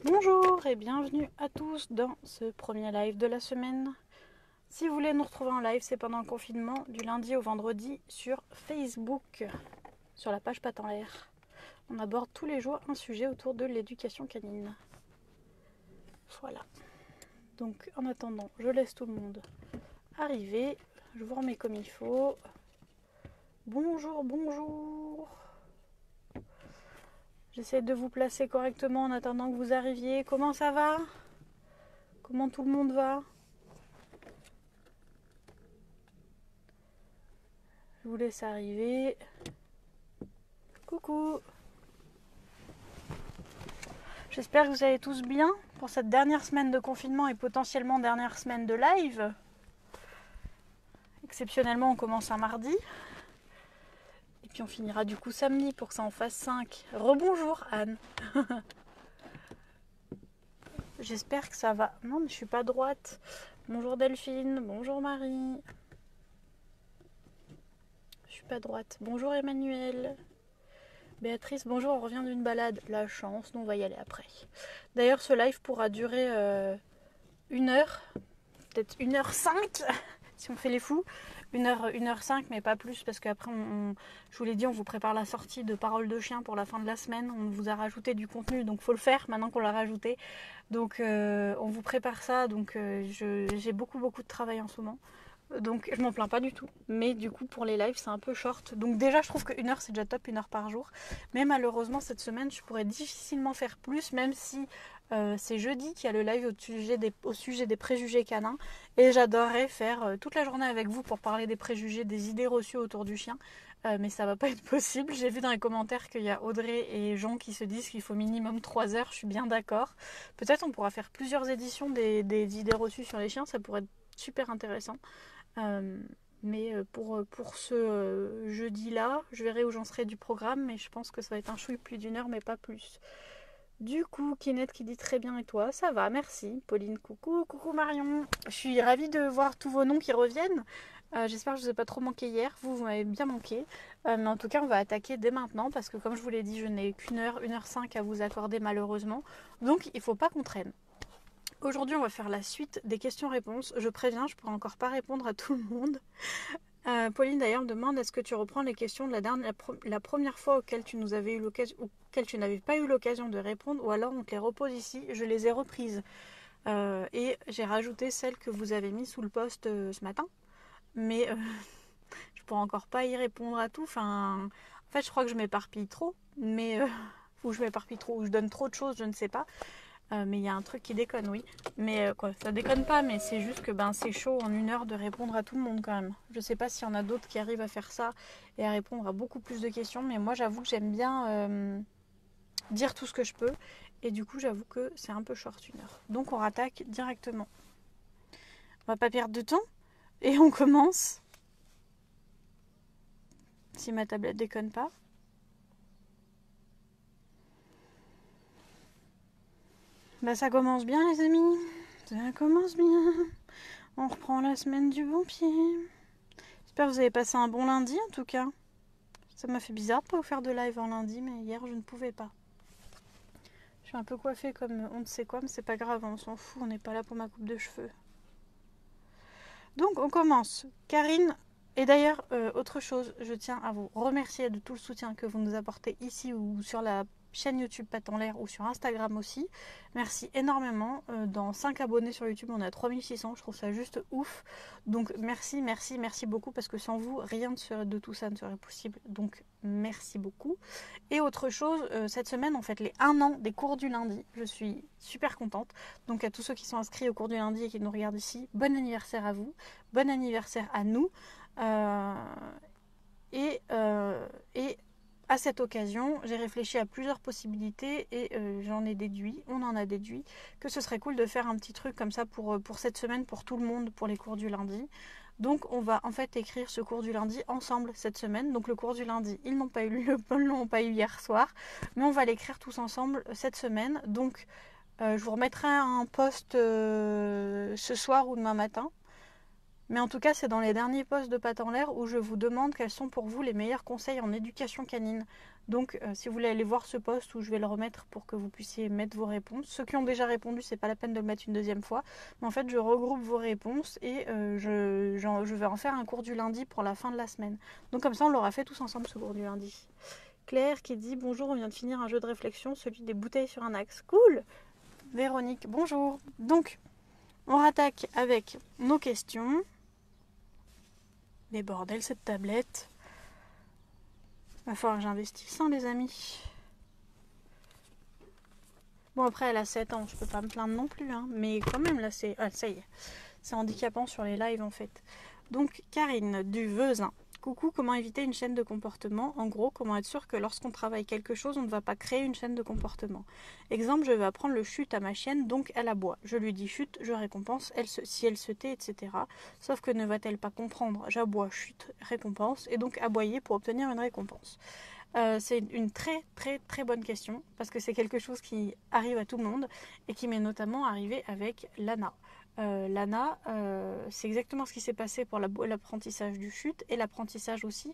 Bonjour et bienvenue à tous dans ce premier live de la semaine. Si vous voulez nous retrouver en live, c'est pendant le confinement du lundi au vendredi sur Facebook, sur la page Pattes en l'air. On aborde tous les jours un sujet autour de l'éducation canine. Voilà. Donc en attendant, je laisse tout le monde arriver. Je vous remets comme il faut. Bonjour, bonjour. J'essaie de vous placer correctement en attendant que vous arriviez. Comment ça va? Comment tout le monde va? Je vous laisse arriver. Coucou. J'espère que vous allez tous bien pour cette dernière semaine de confinement et potentiellement dernière semaine de live. Exceptionnellement, on commence un mardi. Et puis on finira du coup samedi pour que ça en fasse 5. Rebonjour Anne. J'espère que ça va. Non mais je suis pas droite. Bonjour Delphine. Bonjour Marie. Je suis pas droite. Bonjour Emmanuel. Béatrice, bonjour, on revient d'une balade. La chance, nous on va y aller après. D'ailleurs, ce live pourra durer 1 heure, peut-être 1h05 si on fait les fous. 1h05, mais pas plus, parce qu'après, je vous l'ai dit, on vous prépare la sortie de Paroles de chien pour la fin de la semaine. On vous a rajouté du contenu, donc faut le faire maintenant qu'on l'a rajouté. Donc on vous prépare ça, donc j'ai beaucoup de travail en ce moment. Donc je m'en plains pas du tout. Mais du coup pour les lives c'est un peu short. Donc déjà je trouve que 1 heure c'est déjà top, 1 heure par jour. Mais malheureusement cette semaine je pourrais difficilement faire plus, même si c'est jeudi qu'il y a le live au sujet des préjugés canins. Et j'adorerais faire toute la journée avec vous pour parler des préjugés, des idées reçues autour du chien. Mais ça va pas être possible. J'ai vu dans les commentaires qu'il y a Audrey et Jean qui se disent qu'il faut minimum 3 heures. Je suis bien d'accord. Peut-être on pourra faire plusieurs éditions des idées reçues sur les chiens. Ça pourrait être super intéressant. Mais pour ce jeudi-là, je verrai où j'en serai du programme, mais je pense que ça va être un chouille plus d'1 heure, mais pas plus. Du coup, Kinette qui dit très bien et toi, ça va, merci. Pauline, coucou, coucou Marion. Je suis ravie de voir tous vos noms qui reviennent. J'espère que je ne vous ai pas trop manqué hier, vous m'avez bien manqué. Mais en tout cas, on va attaquer dès maintenant, parce que comme je vous l'ai dit, je n'ai qu'une heure, 1h05 à vous accorder malheureusement. Donc il ne faut pas qu'on traîne. Aujourd'hui, on va faire la suite des questions-réponses. Je préviens, je ne pourrai encore pas répondre à tout le monde. Pauline d'ailleurs me demande est-ce que tu reprends les questions de la première fois auxquelles tu nous avais eu l'occasion, auxquelles tu n'avais pas eu l'occasion de répondre, ou alors on te les repose ici. Je les ai reprises et j'ai rajouté celles que vous avez mises sous le post ce matin. Mais je pourrais encore pas y répondre à tout. Enfin, en fait, je crois que je m'éparpille trop, mais ou je m'éparpille trop, ou je donne trop de choses, je ne sais pas. Mais il y a un truc qui déconne, oui. Mais quoi, ça déconne pas, mais c'est juste que c'est chaud en 1 heure de répondre à tout le monde quand même. Je sais pas s'il y en a d'autres qui arrivent à faire ça et à répondre à beaucoup plus de questions, mais moi j'avoue que j'aime bien dire tout ce que je peux. Et du coup, j'avoue que c'est un peu short 1 heure. Donc on rattaque directement. On va pas perdre de temps et on commence. Si ma tablette déconne pas. Ça commence bien les amis. Ça commence bien. On reprend la semaine du bon pied. J'espère que vous avez passé un bon lundi en tout cas. Ça m'a fait bizarre de ne pas vous faire de live en lundi, mais hier je ne pouvais pas. Je suis un peu coiffée comme on ne sait quoi, mais c'est pas grave, on s'en fout, on n'est pas là pour ma coupe de cheveux. Donc on commence. Karine, et d'ailleurs, autre chose, je tiens à vous remercier de tout le soutien que vous nous apportez ici ou sur la chaîne YouTube Pattes en l'air ou sur Instagram aussi. Merci énormément. Dans 5 abonnés sur YouTube, on est à 3600. Je trouve ça juste ouf. Donc merci beaucoup parce que sans vous, rien de tout ça ne serait possible. Donc merci beaucoup. Et autre chose, cette semaine, on fête les 1 an des cours du lundi. Je suis super contente. Donc à tous ceux qui sont inscrits au cours du lundi et qui nous regardent ici, bon anniversaire à vous. Bon anniversaire à nous. Et à cette occasion, j'ai réfléchi à plusieurs possibilités et on en a déduit que ce serait cool de faire un petit truc comme ça pour cette semaine, pour tout le monde, pour les cours du lundi. Donc on va en fait écrire ce cours du lundi ensemble cette semaine. Donc le cours du lundi, ils l'ont pas eu hier soir, mais on va l'écrire tous ensemble cette semaine. Donc je vous remettrai un post ce soir ou demain matin. Mais en tout cas, c'est dans les derniers posts de Pattes en l'air où je vous demande quels sont pour vous les meilleurs conseils en éducation canine. Donc si vous voulez aller voir ce post où je vais le remettre pour que vous puissiez mettre vos réponses. Ceux qui ont déjà répondu, c'est pas la peine de le mettre une deuxième fois. Mais en fait, je regroupe vos réponses et je vais en faire un cours du lundi pour la fin de la semaine. Donc comme ça, on l'aura fait tous ensemble ce cours du lundi. Claire qui dit bonjour, on vient de finir un jeu de réflexion, celui des bouteilles sur un axe. Cool. Véronique, bonjour. Donc, on rattaque avec nos questions. Mais bordel, cette tablette. Va falloir que j'investisse, hein, les amis. Bon, après, elle a 7 ans, je peux pas me plaindre non plus, hein. Mais quand même, là, c'est... Ah, ça y est. C'est handicapant sur les lives, en fait. Donc, Karine, du Vezin. Coucou, comment éviter une chaîne de comportement? En gros, comment être sûr que lorsqu'on travaille quelque chose, on ne va pas créer une chaîne de comportement. Exemple, je vais apprendre le chut à ma chienne, donc elle aboie. Je lui dis chut, je récompense, si elle se tait, etc. Sauf que ne va-t-elle pas comprendre? J'aboie, chut, récompense, et donc aboyer pour obtenir une récompense. C'est une très très très bonne question, parce que c'est quelque chose qui arrive à tout le monde, et qui m'est notamment arrivé avec Lana. Lana, c'est exactement ce qui s'est passé pour l'apprentissage du chute et l'apprentissage aussi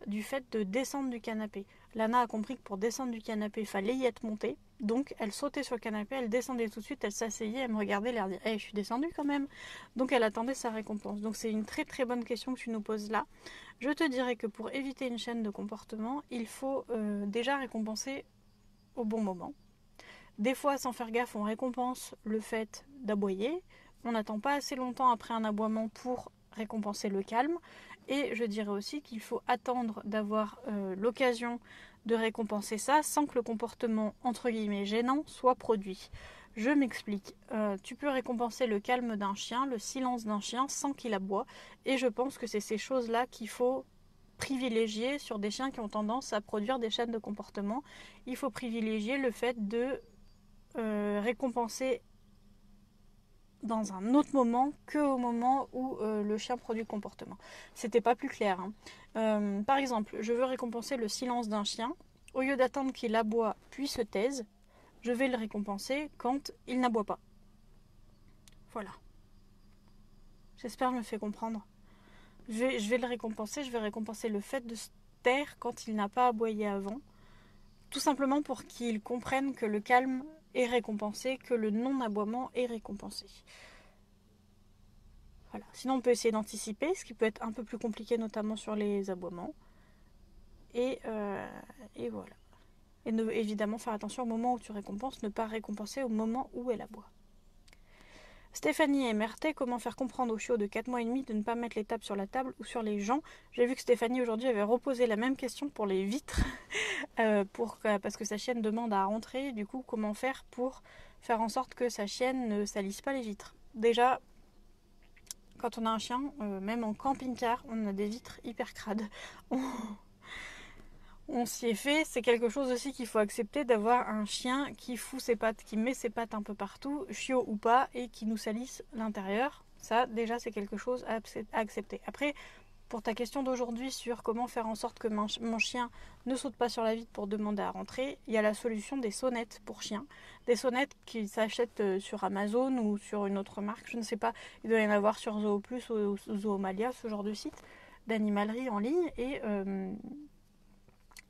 du fait de descendre du canapé. Lana a compris que pour descendre du canapé, il fallait y être montée. Donc elle sautait sur le canapé, elle descendait tout de suite, elle s'asseyait, elle me regardait, elle dit hey, je suis descendue quand même. Donc elle attendait sa récompense. Donc c'est une très très bonne question que tu nous poses là. Je te dirais que pour éviter une chaîne de comportement, il faut déjà récompenser au bon moment. Des fois, sans faire gaffe, on récompense le fait d'aboyer. On n'attend pas assez longtemps après un aboiement pour récompenser le calme. Et je dirais aussi qu'il faut attendre d'avoir l'occasion de récompenser ça sans que le comportement entre guillemets gênant soit produit. Je m'explique. Tu peux récompenser le calme d'un chien, le silence d'un chien sans qu'il aboie. Et je pense que c'est ces choses-là qu'il faut privilégier sur des chiens qui ont tendance à produire des chaînes de comportement. Il faut privilégier le fait de récompenser dans un autre moment qu'au moment où le chien produit le comportement. C'était pas plus clair, hein. Par exemple, je veux récompenser le silence d'un chien. Au lieu d'attendre qu'il aboie puis se taise, je vais le récompenser quand il n'aboie pas. Voilà. J'espère que je me fais comprendre. Je vais le récompenser, je vais récompenser le fait de se taire quand il n'a pas aboyé avant. Tout simplement pour qu'il comprenne que le calme est récompensé, que le non-aboiement est récompensé. Voilà. Sinon, on peut essayer d'anticiper, ce qui peut être un peu plus compliqué, notamment sur les aboiements. Et voilà. Et évidemment, faire attention au moment où tu récompenses, ne pas récompenser au moment où elle aboie. Stéphanie MRT, comment faire comprendre au chiot de 4 mois et demi de ne pas mettre les tables sur la table ou sur les gens? J'ai vu que Stéphanie aujourd'hui avait reposé la même question pour les vitres, parce que sa chienne demande à rentrer. Du coup, comment faire pour faire en sorte que sa chienne ne salisse pas les vitres? Déjà, quand on a un chien, même en camping-car, on a des vitres hyper crades. On s'y est fait, c'est quelque chose aussi qu'il faut accepter d'avoir un chien qui fout ses pattes, qui met ses pattes un peu partout, chiot ou pas, et qui nous salisse l'intérieur. Ça, déjà, c'est quelque chose à accepter. Après, pour ta question d'aujourd'hui sur comment faire en sorte que mon chien ne saute pas sur la vitre pour demander à rentrer, il y a la solution des sonnettes pour chiens. Des sonnettes qui s'achètent sur Amazon ou sur une autre marque, je ne sais pas. Il doit y en avoir sur Zooplus ou Zoomalia, ce genre de site d'animalerie en ligne. Et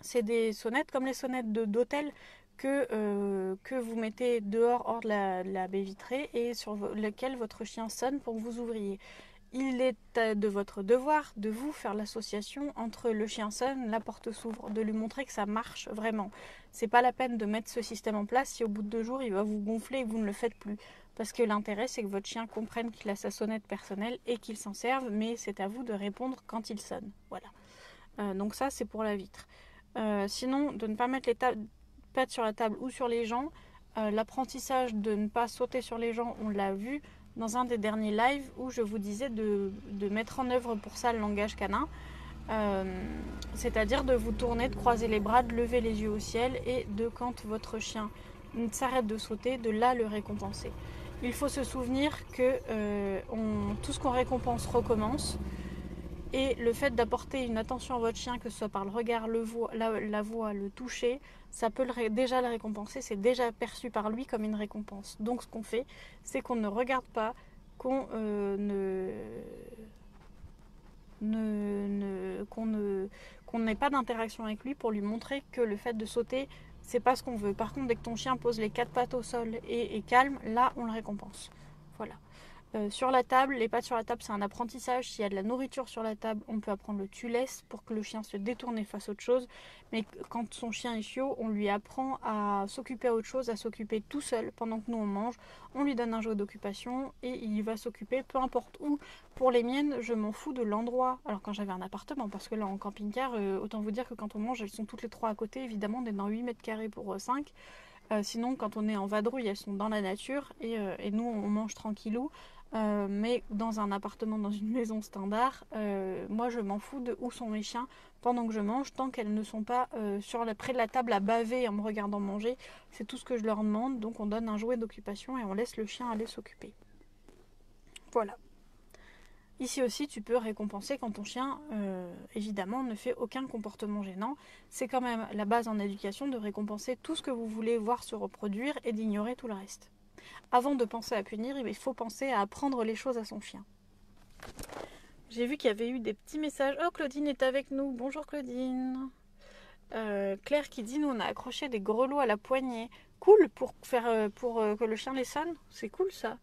c'est des sonnettes comme les sonnettes d'hôtel que vous mettez dehors hors de la baie vitrée et sur lequel votre chien sonne pour que vous ouvriez. Il est de votre devoir de vous faire l'association entre le chien sonne, la porte s'ouvre, de lui montrer que ça marche vraiment. C'est pas la peine de mettre ce système en place si au bout de 2 jours il va vous gonfler et que vous ne le faites plus. Parce que l'intérêt c'est que votre chien comprenne qu'il a sa sonnette personnelle et qu'il s'en serve, mais c'est à vous de répondre quand il sonne. Voilà. Donc ça c'est pour la vitre. Sinon, de ne pas mettre les pattes sur la table ou sur les gens. L'apprentissage de ne pas sauter sur les gens, on l'a vu dans un des derniers lives où je vous disais de mettre en œuvre pour ça le langage canin. C'est-à-dire de vous tourner, de croiser les bras, de lever les yeux au ciel et de, quand votre chien s'arrête de sauter, de là le récompenser. Il faut se souvenir que tout ce qu'on récompense recommence. Et le fait d'apporter une attention à votre chien, que ce soit par le regard, la voix, le toucher, ça peut déjà le récompenser, c'est déjà perçu par lui comme une récompense. Donc ce qu'on fait, c'est qu'on ne regarde pas, qu'on qu'on n'ait pas d'interaction avec lui pour lui montrer que le fait de sauter, c'est pas ce qu'on veut. Par contre, dès que ton chien pose les 4 pattes au sol et est calme, là, on le récompense. Voilà. Sur la table, les pattes sur la table, c'est un apprentissage. S'il y a de la nourriture sur la table, on peut apprendre le tu-laisses pour que le chien se détourne et fasse autre chose. Mais quand son chien est chiot, on lui apprend à s'occuper à autre chose, à s'occuper tout seul pendant que nous on mange. On lui donne un jouet d'occupation et il va s'occuper peu importe où. Pour les miennes, je m'en fous de l'endroit. Alors quand j'avais un appartement, parce que là en camping-car, autant vous dire que quand on mange, elles sont toutes les trois à côté. Évidemment, on est dans 8 mètres carrés pour 5. Sinon, quand on est en vadrouille, elles sont dans la nature et nous, on mange tranquillou. Mais dans un appartement, dans une maison standard, moi je m'en fous de où sont mes chiens pendant que je mange, tant qu'elles ne sont pas près de la table à baver en me regardant manger. C'est tout ce que je leur demande. Donc on donne un jouet d'occupation et on laisse le chien aller s'occuper. Voilà. Ici aussi, tu peux récompenser quand ton chien, évidemment, ne fait aucun comportement gênant. C'est quand même la base en éducation de récompenser tout ce que vous voulez voir se reproduire et d'ignorer tout le reste. Avant de penser à punir, il faut penser à apprendre les choses à son chien. J'ai vu qu'il y avait eu des petits messages. Oh, Claudine est avec nous. Bonjour Claudine. Claire qui dit, nous on a accroché des grelots à la poignée. Cool pour que le chien les sonne. C'est cool ça.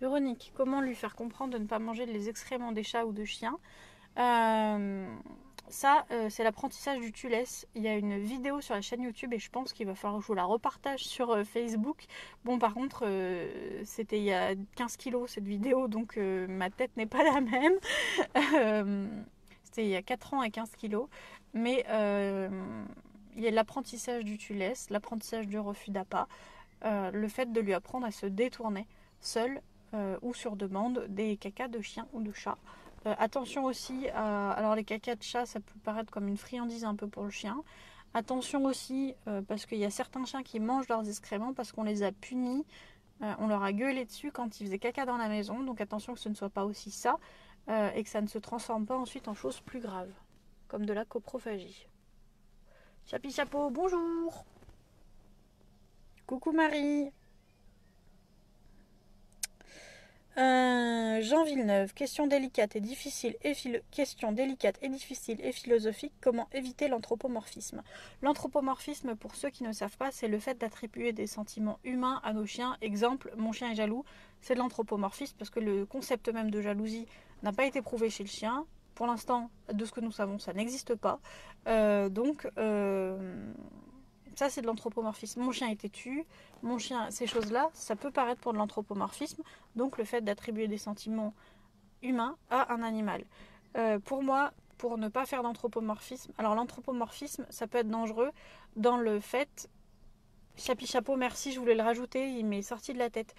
Véronique, comment lui faire comprendre de ne pas manger les excréments des chats ou de chiens? C'est l'apprentissage du tu-laisses. Il y a une vidéo sur la chaîne YouTube et je pense qu'il va falloir que je vous la repartage sur Facebook. Bon, par contre, c'était il y a 15 kilos cette vidéo, donc ma tête n'est pas la même. C'était il y a 4 ans à 15 kilos. Mais il y a l'apprentissage du tu-laisses, l'apprentissage du refus d'appât, le fait de lui apprendre à se détourner seul ou sur demande des cacas de chien ou de chat. Attention aussi, alors les cacas de chat, ça peut paraître comme une friandise un peu pour le chien. Attention aussi, parce qu'il y a certains chiens qui mangent leurs excréments parce qu'on les a punis, on leur a gueulé dessus quand ils faisaient caca dans la maison. Donc attention que ce ne soit pas aussi ça, et que ça ne se transforme pas ensuite en choses plus graves, comme de la coprophagie. Chapi chapeau, bonjour. Coucou Marie. Jean Villeneuve, question délicate et difficile et philosophique, comment éviter l'anthropomorphisme? L'anthropomorphisme, pour ceux qui ne savent pas, c'est le fait d'attribuer des sentiments humains à nos chiens. Exemple, mon chien est jaloux, c'est de l'anthropomorphisme parce que le concept même de jalousie n'a pas été prouvé chez le chien. Pour l'instant, de ce que nous savons, ça n'existe pas. Ça, c'est de l'anthropomorphisme. Mon chien est têtu, mon chien, ces choses-là, ça peut paraître pour de l'anthropomorphisme. Donc, le fait d'attribuer des sentiments humains à un animal. Pour moi, pour ne pas faire d'anthropomorphisme, alors l'anthropomorphisme, ça peut être dangereux dans le fait... Chapi chapeau, merci, je voulais le rajouter, il m'est sorti de la tête.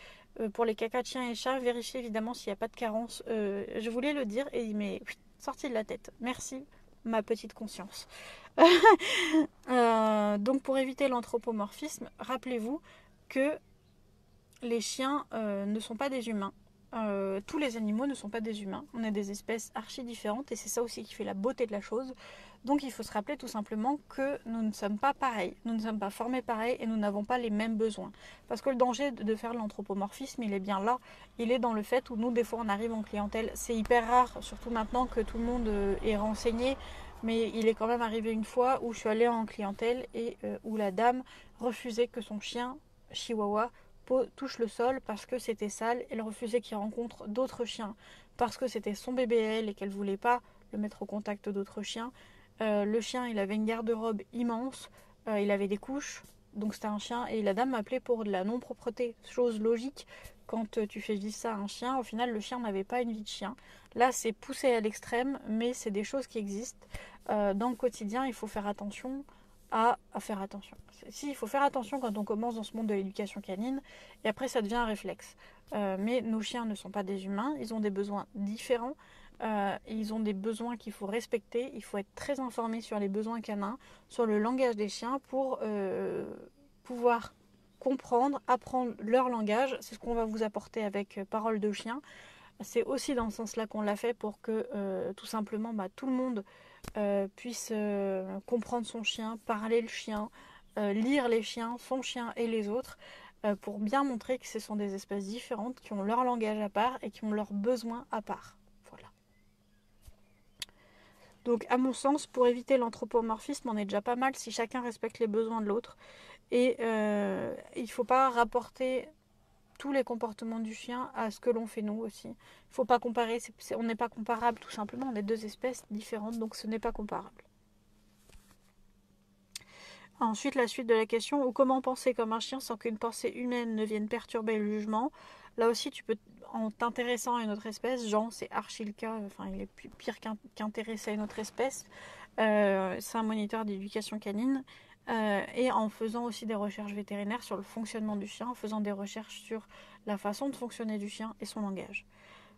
Pour les cacas de chiens et chats, vérifiez évidemment s'il n'y a pas de carence. Je voulais le dire et il m'est sorti de la tête. Merci, ma petite conscience. Donc pour éviter l'anthropomorphisme, rappelez-vous que les chiens ne sont pas des humains. Tous les animaux ne sont pas des humains. On a des espèces archi différentes et c'est ça aussi qui fait la beauté de la chose. Donc il faut se rappeler tout simplement que nous ne sommes pas pareils. Nous ne sommes pas formés pareils et nous n'avons pas les mêmes besoins. Parce que le danger de faire l'anthropomorphisme, il est bien là. Il est dans le fait où nous, des fois, on arrive en clientèle. C'est hyper rare, surtout maintenant que tout le monde est renseigné. Mais il est quand même arrivé une fois où je suis allée en clientèle et où la dame refusait que son chien, chihuahua, touche le sol parce que c'était sale. Elle refusait qu'il rencontre d'autres chiens parce que c'était son bébé elle et qu'elle voulait pas le mettre au contact d'autres chiens. Le chien, il avait une garde-robe immense, il avait des couches, donc c'était un chien. Et la dame m'appelait pour de la non-propreté, chose logique. Quand tu fais vivre ça à un chien, au final, le chien n'avait pas une vie de chien. Là, c'est poussé à l'extrême, mais c'est des choses qui existent. Dans le quotidien, il faut faire attention à faire attention. Si, il faut faire attention quand on commence dans ce monde de l'éducation canine, et après, ça devient un réflexe. Mais nos chiens ne sont pas des humains, ils ont des besoins différents. Ils ont des besoins qu'il faut respecter. Il faut être très informé sur les besoins canins, sur le langage des chiens pour pouvoir comprendre, apprendre leur langage. C'est ce qu'on va vous apporter avec Parole de chien. C'est aussi dans ce sens-là qu'on l'a fait pour que tout simplement tout le monde puisse comprendre son chien, parler le chien, lire les chiens, son chien et les autres, pour bien montrer que ce sont des espèces différentes qui ont leur langage à part et qui ont leurs besoins à part. Donc à mon sens, pour éviter l'anthropomorphisme, on est déjà pas mal si chacun respecte les besoins de l'autre. Et il ne faut pas rapporter tous les comportements du chien à ce que l'on fait nous aussi. Il ne faut pas comparer, on n'est pas comparable tout simplement, on est deux espèces différentes, donc ce n'est pas comparable. Ensuite, la suite de la question, ou comment penser comme un chien sans qu'une pensée humaine ne vienne perturber le jugement. Là aussi, tu peux, en t'intéressant à une autre espèce, Jean, c'est archi le cas, enfin il est pire qu'intéressé à une autre espèce, c'est un moniteur d'éducation canine, et en faisant aussi des recherches vétérinaires sur le fonctionnement du chien, en faisant des recherches sur la façon de fonctionner du chien et son langage.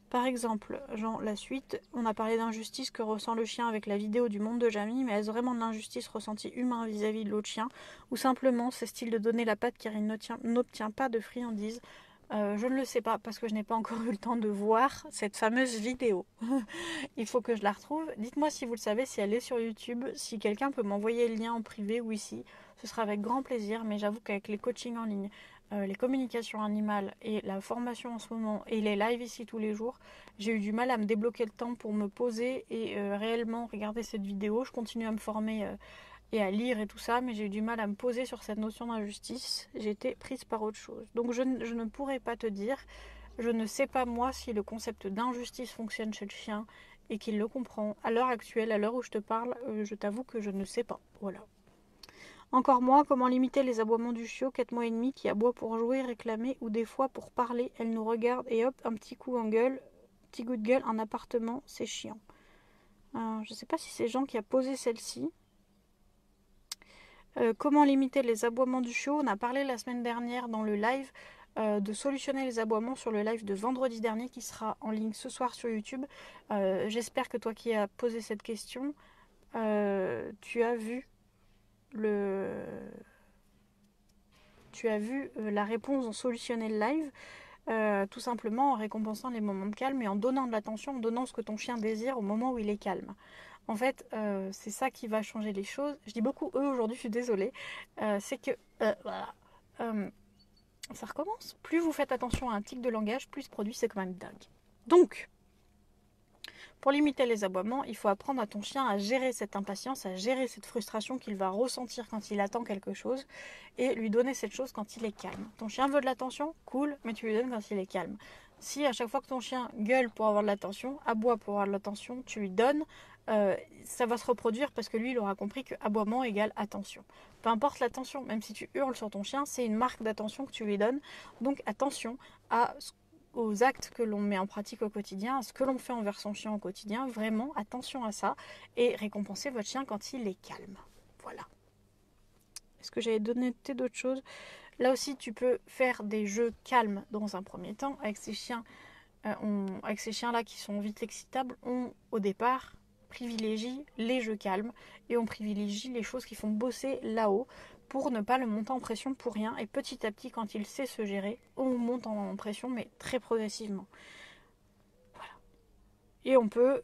Par exemple, Jean, la suite, on a parlé d'injustice que ressent le chien avec la vidéo du monde de Jamie, mais est-ce vraiment de l'injustice ressentie humain vis-à-vis de l'autre chien, ou simplement c'est-il de donner la patte car il n'obtient pas de friandises? Je ne le sais pas parce que je n'ai pas encore eu le temps de voir cette fameuse vidéo. Il faut que je la retrouve. Dites-moi si vous le savez, si elle est sur YouTube, si quelqu'un peut m'envoyer le lien en privé ou ici, ce sera avec grand plaisir, mais j'avoue qu'avec les coachings en ligne, les communications animales et la formation en ce moment et les lives ici tous les jours, j'ai eu du mal à me débloquer le temps pour me poser et réellement regarder cette vidéo. Je continue à me former et à lire et tout ça, mais j'ai eu du mal à me poser sur cette notion d'injustice. J'ai été prise par autre chose. Donc je ne pourrais pas te dire, je ne sais pas moi si le concept d'injustice fonctionne chez le chien et qu'il le comprend. À l'heure actuelle, à l'heure où je te parle, je t'avoue que je ne sais pas. Voilà. Encore moins, comment limiter les aboiements du chiot, 4 mois et demi, qui aboie pour jouer, réclamer, ou des fois pour parler, elle nous regarde et hop, un petit coup en gueule, petit coup de gueule, un appartement, c'est chiant. Je ne sais pas si c'est Jean qui a posé celle-ci. Comment limiter les aboiements du chiot? On a parlé la semaine dernière dans le live de solutionner les aboiements sur le live de vendredi dernier qui sera en ligne ce soir sur YouTube. J'espère que toi qui as posé cette question, tu as vu la réponse en solutionner le live, tout simplement en récompensant les moments de calme et en donnant de l'attention, en donnant ce que ton chien désire au moment où il est calme. En fait, c'est ça qui va changer les choses. Je dis beaucoup eux aujourd'hui, je suis désolée. C'est que, voilà, ça recommence. Plus vous faites attention à un tic de langage, plus ce produit, c'est quand même dingue. Donc, pour limiter les aboiements, il faut apprendre à ton chien à gérer cette impatience, à gérer cette frustration qu'il va ressentir quand il attend quelque chose et lui donner cette chose quand il est calme. Ton chien veut de l'attention, cool, mais tu lui donnes quand il est calme. Si à chaque fois que ton chien gueule pour avoir de l'attention, aboie pour avoir de l'attention, tu lui donnes, ça va se reproduire parce que lui, il aura compris que aboiement égale attention. Peu importe l'attention, même si tu hurles sur ton chien, c'est une marque d'attention que tu lui donnes. Donc attention aux actes que l'on met en pratique au quotidien, à ce que l'on fait envers son chien au quotidien. Vraiment, attention à ça et récompensez votre chien quand il est calme. Voilà. Est-ce que j'avais donné d'autres choses? Là aussi, tu peux faire des jeux calmes dans un premier temps avec ces chiens. Avec ces chiens-là qui sont vite excitables, on, au départ, privilégie les jeux calmes et on privilégie les choses qui font bosser là-haut pour ne pas le monter en pression pour rien. Et petit à petit, quand il sait se gérer, on monte en pression, mais très progressivement. Voilà. Et on peut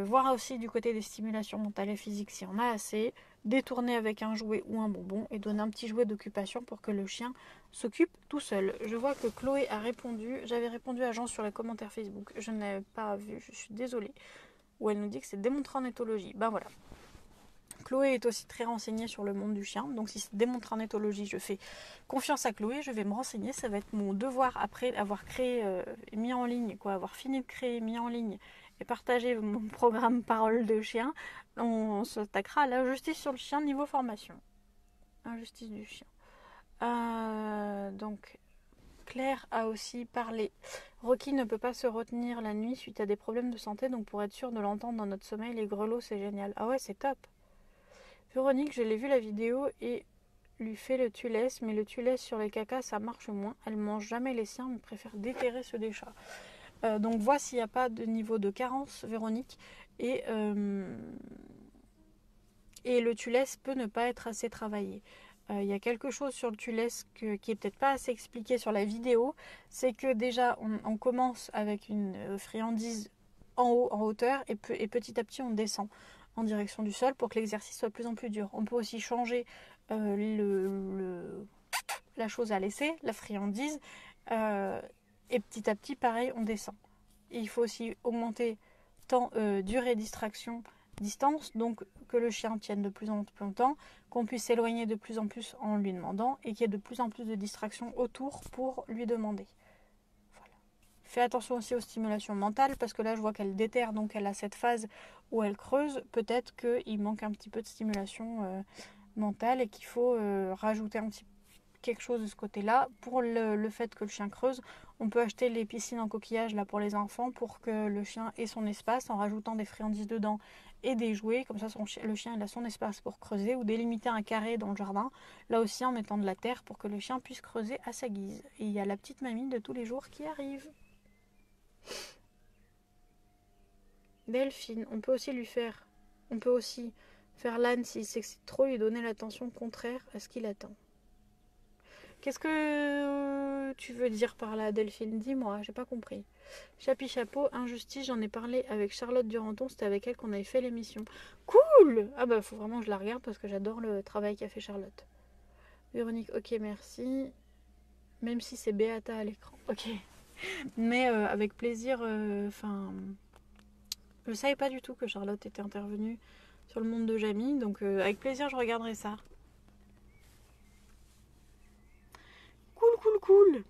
voir aussi du côté des stimulations mentales et physiques, si on a assez, détourner avec un jouet ou un bonbon et donner un petit jouet d'occupation pour que le chien s'occupe tout seul. Je vois que Chloé a répondu. J'avais répondu à Jean sur les commentaires Facebook. Je n'avais pas vu, je suis désolée. Où elle nous dit que c'est démontré en éthologie. Ben voilà. Chloé est aussi très renseignée sur le monde du chien. Donc si c'est démontré en éthologie, je fais confiance à Chloé. Je vais me renseigner. Ça va être mon devoir après avoir créé, mis en ligne, avoir fini de créer, mis en ligne et partagé mon programme Parole de chien. On s'attaquera à l'injustice sur le chien niveau formation. Injustice du chien. Donc Claire a aussi parlé. Rocky ne peut pas se retenir la nuit suite à des problèmes de santé, donc pour être sûr de l'entendre dans notre sommeil, les grelots c'est génial. Ah ouais, c'est top. Véronique, je l'ai vu la vidéo et lui fait le tu-laisses, mais le tu-laisses sur les cacas ça marche moins. Elle mange jamais les siens, mais préfère déterrer ceux des chats. Donc vois s'il n'y a pas de niveau de carence, Véronique. Et le tu-laisses peut ne pas être assez travaillé. Il y a quelque chose sur le tu-laisses qui est peut-être pas assez expliqué sur la vidéo. C'est que déjà, on commence avec une friandise en haut, en hauteur, et petit à petit, on descend en direction du sol pour que l'exercice soit de plus en plus dur. On peut aussi changer la chose à laisser, la friandise, et petit à petit, pareil, on descend. Et il faut aussi augmenter temps, durée, distraction distance, donc que le chien tienne de plus en plus longtemps, qu'on puisse s'éloigner de plus en plus en lui demandant et qu'il y ait de plus en plus de distractions autour pour lui demander. Voilà. Fais attention aussi aux stimulations mentales parce que là je vois qu'elle déterre, donc elle a cette phase où elle creuse. Peut-être qu'il manque un petit peu de stimulation mentale et qu'il faut rajouter un petit quelque chose de ce côté-là. Pour le fait que le chien creuse, on peut acheter les piscines en coquillage là pour les enfants pour que le chien ait son espace en rajoutant des friandises dedans et des jouets. Comme ça, le chien il a son espace pour creuser, ou délimiter un carré dans le jardin, là aussi en mettant de la terre pour que le chien puisse creuser à sa guise. Et il y a la petite mamie de tous les jours qui arrive. Delphine, on peut aussi faire l'âne s'il s'excite trop, lui donner l'attention contraire à ce qu'il attend. Qu'est-ce que tu veux dire par là, Delphine? Dis-moi, j'ai pas compris. Chapi chapeau, injustice, j'en ai parlé avec Charlotte Duranton, c'était avec elle qu'on avait fait l'émission. Cool! Ah bah faut vraiment que je la regarde parce que j'adore le travail qu'a fait Charlotte. Véronique, ok merci. Même si c'est Beata à l'écran. Ok. Mais avec plaisir, je savais pas du tout que Charlotte était intervenue sur le monde de Jamie, donc avec plaisir je regarderai ça. Cool.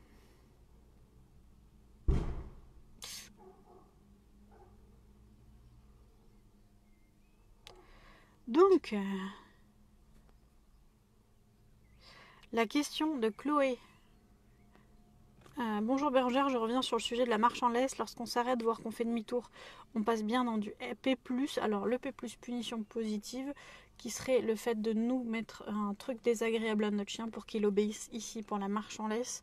Donc, la question de Chloé. Bonjour Bergère, je reviens sur le sujet de la marche en laisse. Lorsqu'on s'arrête, voir qu'on fait demi-tour, on passe bien dans du P+. Alors le P+, punition positive, qui serait le fait de nous mettre un truc désagréable à notre chien pour qu'il obéisse ici pour la marche en laisse.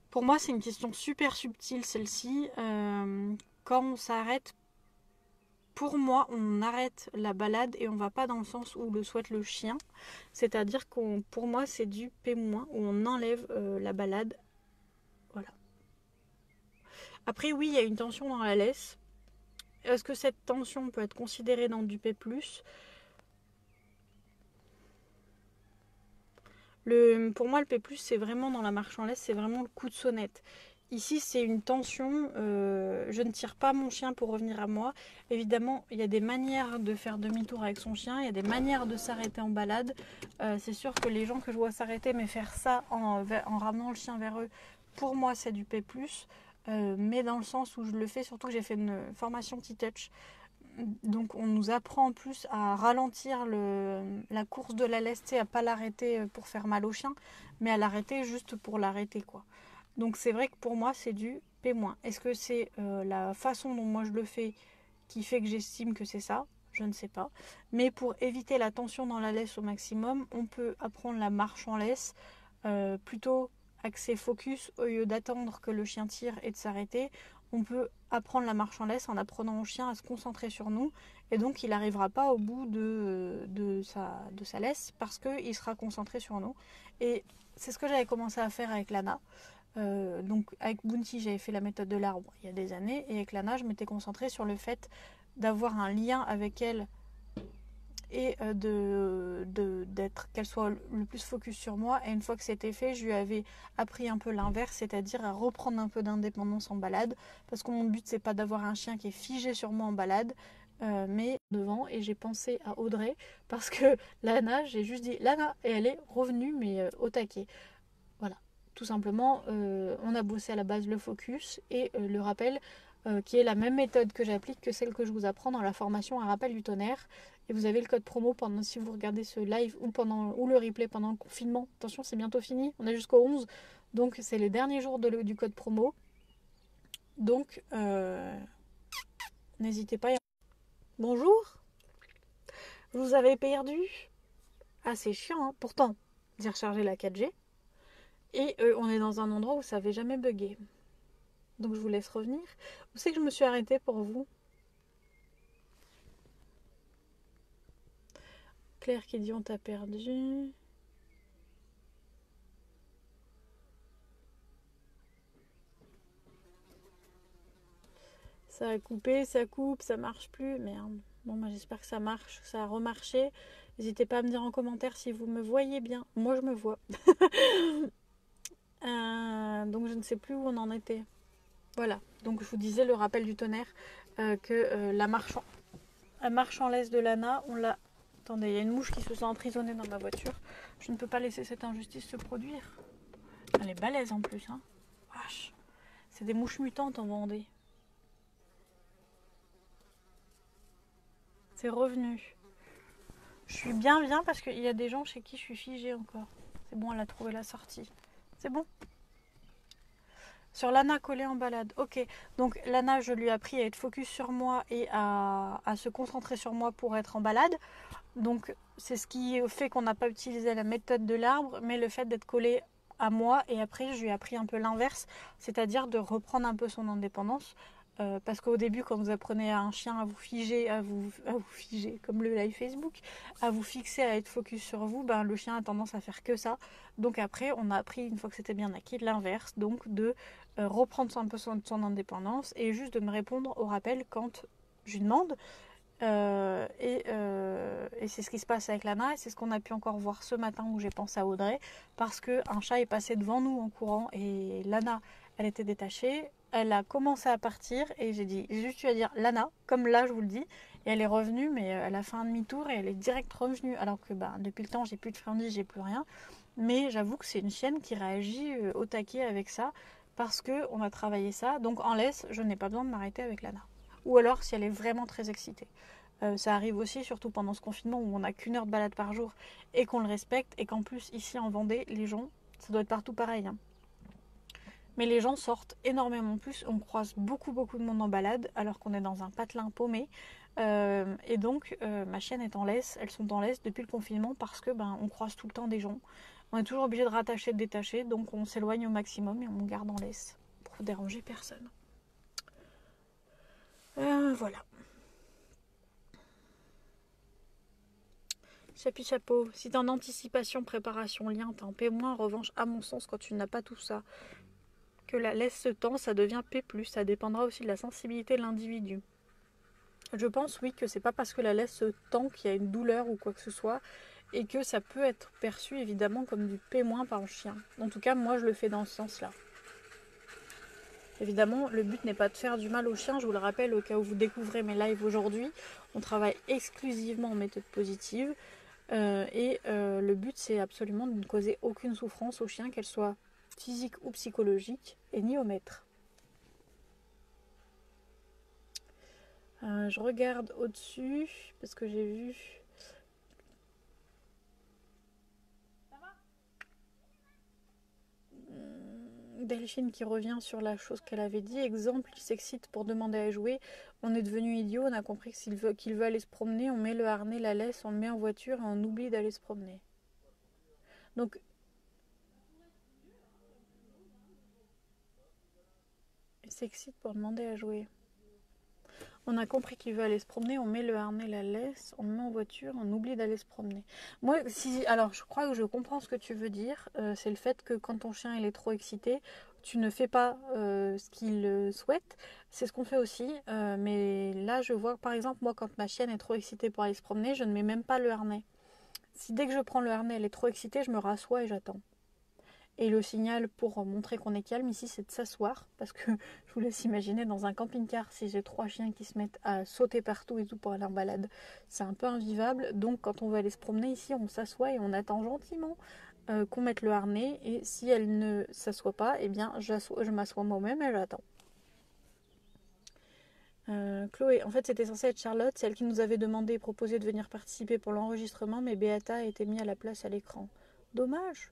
Pour moi, c'est une question super subtile celle-ci. Quand on s'arrête, pour moi, on arrête la balade et on va pas dans le sens où le souhaite le chien. C'est-à-dire pour moi, c'est du P-, où on enlève la balade. Voilà. Après, oui, il y a une tension dans la laisse. Est-ce que cette tension peut être considérée dans du P+? Pour moi, le P+, c'est vraiment dans la marche en laisse, c'est vraiment le coup de sonnette. Ici, c'est une tension. Je ne tire pas mon chien pour revenir à moi. Évidemment, il y a des manières de faire demi-tour avec son chien. Il y a des manières de s'arrêter en balade. C'est sûr que les gens que je vois s'arrêter, mais faire ça en ramenant le chien vers eux, pour moi, c'est du P+. Mais dans le sens où je le fais, surtout que j'ai fait une formation T-Touch. Donc on nous apprend en plus à ralentir la course de la laisse, à pas l'arrêter pour faire mal au chien, mais à l'arrêter juste pour l'arrêter quoi. Donc c'est vrai que pour moi c'est du P-. Est-ce que c'est la façon dont moi je le fais qui fait que j'estime que c'est ça? Je ne sais pas. Mais pour éviter la tension dans la laisse au maximum, on peut apprendre la marche en laisse, plutôt axé focus au lieu d'attendre que le chien tire et de s'arrêter. On peut apprendre la marche en laisse en apprenant au chien à se concentrer sur nous, et donc il n'arrivera pas au bout de sa laisse parce qu'il sera concentré sur nous. Et c'est ce que j'avais commencé à faire avec Lana. Donc avec Bounty j'avais fait la méthode de l'arbre il y a des années, et avec Lana je m'étais concentrée sur le fait d'avoir un lien avec elle et qu'elle soit le plus focus sur moi. Et une fois que c'était fait, je lui avais appris un peu l'inverse, c'est-à-dire à reprendre un peu d'indépendance en balade, parce que mon but c'est pas d'avoir un chien qui est figé sur moi en balade, mais devant. Et j'ai pensé à Audrey parce que Lana, j'ai juste dit Lana et elle est revenue mais au taquet. Voilà, tout simplement on a bossé à la base le focus et le rappel, qui est la même méthode que j'applique que celle que je vous apprends dans la formation Un rappel du tonnerre. Et vous avez le code promo si vous regardez ce live ou le replay pendant le confinement. Attention, c'est bientôt fini, on est jusqu'au 11, donc c'est les derniers jours du code promo. Donc n'hésitez pas. Bonjour, je vous avais perdu. Ah c'est chiant hein. Pourtant j'ai rechargé la 4G et on est dans un endroit où ça n'avait jamais bugué. Donc je vous laisse revenir. Où c'est que je me suis arrêtée pour vous? Claire qui dit on t'a perdu. Ça a coupé, ça coupe, ça marche plus. Merde. Bon, moi j'espère que ça marche, ça a remarché. N'hésitez pas à me dire en commentaire si vous me voyez bien. Moi je me vois. Donc je ne sais plus où on en était. Voilà. Donc je vous disais le rappel du tonnerre, que la marche Elle marche en laisse de Lana. On l'a... Attendez, il y a une mouche qui se sent emprisonnée dans ma voiture. Je ne peux pas laisser cette injustice se produire. Elle est balèze en plus, hein. Vache. C'est des mouches mutantes en Vendée. C'est revenu. Je suis bien parce qu'il y a des gens chez qui je suis figée encore. C'est bon, elle a trouvé la sortie. C'est bon. Sur Lana collée en balade. Ok, donc Lana, je lui ai appris à être focus sur moi et à se concentrer sur moi pour être en balade. Donc c'est ce qui fait qu'on n'a pas utilisé la méthode de l'arbre, mais le fait d'être collé à moi. Et après, je lui ai appris un peu l'inverse, c'est-à-dire de reprendre un peu son indépendance. Parce qu'au début, quand vous apprenez à un chien à vous figer, à vous figer, comme le live Facebook, à vous fixer, à être focus sur vous, ben, le chien a tendance à faire que ça. Donc après, on a appris, une fois que c'était bien acquis, l'inverse, donc de reprendre un peu son indépendance et juste de me répondre au rappel quand je lui demande. Et c'est ce qui se passe avec Lana, et c'est ce qu'on a pu encore voir ce matin où j'ai pensé à Audrey, parce qu'un chat est passé devant nous en courant, et Lana, elle était détachée, elle a commencé à partir, et j'ai juste eu à dire Lana, comme là je vous le dis, et elle est revenue, mais elle a fait un demi-tour, et elle est direct revenue, alors que depuis le temps j'ai plus de friandises, j'ai plus rien, mais j'avoue que c'est une chienne qui réagit au taquet avec ça, parce qu'on a travaillé ça, donc en laisse, je n'ai pas besoin de m'arrêter avec Lana. Ou alors si elle est vraiment très excitée. Ça arrive aussi, surtout pendant ce confinement où on n'a qu'une heure de balade par jour et qu'on le respecte, et qu'en plus ici en Vendée, les gens, ça doit être partout pareil, hein. Mais les gens sortent énormément plus, on croise beaucoup de monde en balade alors qu'on est dans un patelin paumé. Et donc ma chienne est en laisse, elles sont en laisse depuis le confinement parce que on croise tout le temps des gens. On est toujours obligé de rattacher, de détacher, donc on s'éloigne au maximum et on garde en laisse pour déranger personne. Voilà. Chapeau, si t'es en anticipation, préparation, lien, t'es en P-. En revanche, à mon sens, quand tu n'as pas tout ça, que la laisse se tend, ça devient P+. Ça dépendra aussi de la sensibilité de l'individu. Je pense, oui, que c'est pas parce que la laisse se tend qu'il y a une douleur ou quoi que ce soit, et que ça peut être perçu évidemment comme du P- par le chien. En tout cas, moi je le fais dans ce sens-là. Évidemment, le but n'est pas de faire du mal au chien, je vous le rappelle au cas où vous découvrez mes lives aujourd'hui. On travaille exclusivement en méthode positive. Le but c'est absolument de ne causer aucune souffrance au chien, qu'elle soit physique ou psychologique, et ni au maître. Je regarde au-dessus parce que j'ai vu. Delphine qui revient sur la chose qu'elle avait dit. Exemple, il s'excite pour demander à jouer. On est devenu idiot, on a compris que qu'il veut aller se promener, on met le harnais, la laisse, on le met en voiture et on oublie d'aller se promener. Donc, il s'excite pour demander à jouer. On a compris qu'il veut aller se promener, on met le harnais, la laisse, on le met en voiture, on oublie d'aller se promener. Moi, alors je crois que je comprends ce que tu veux dire. C'est le fait que quand ton chien il est trop excité, tu ne fais pas ce qu'il souhaite. C'est ce qu'on fait aussi. Mais là, je vois que par exemple, moi, quand ma chienne est trop excitée pour aller se promener, je ne mets même pas le harnais. Si dès que je prends le harnais, elle est trop excitée, je me rassois et j'attends. Et le signal pour montrer qu'on est calme ici, c'est de s'asseoir. Parce que je vous laisse imaginer dans un camping-car, si j'ai 3 chiens qui se mettent à sauter partout et tout pour aller en balade, c'est un peu invivable. Donc quand on veut aller se promener ici, on s'assoit et on attend gentiment qu'on mette le harnais. Et si elle ne s'assoit pas, eh bien je m'assois moi-même et j'attends. Chloé, en fait c'était censé être Charlotte, celle qui nous avait demandé et proposé de venir participer pour l'enregistrement, mais Beata a été mise à la place à l'écran. Dommage.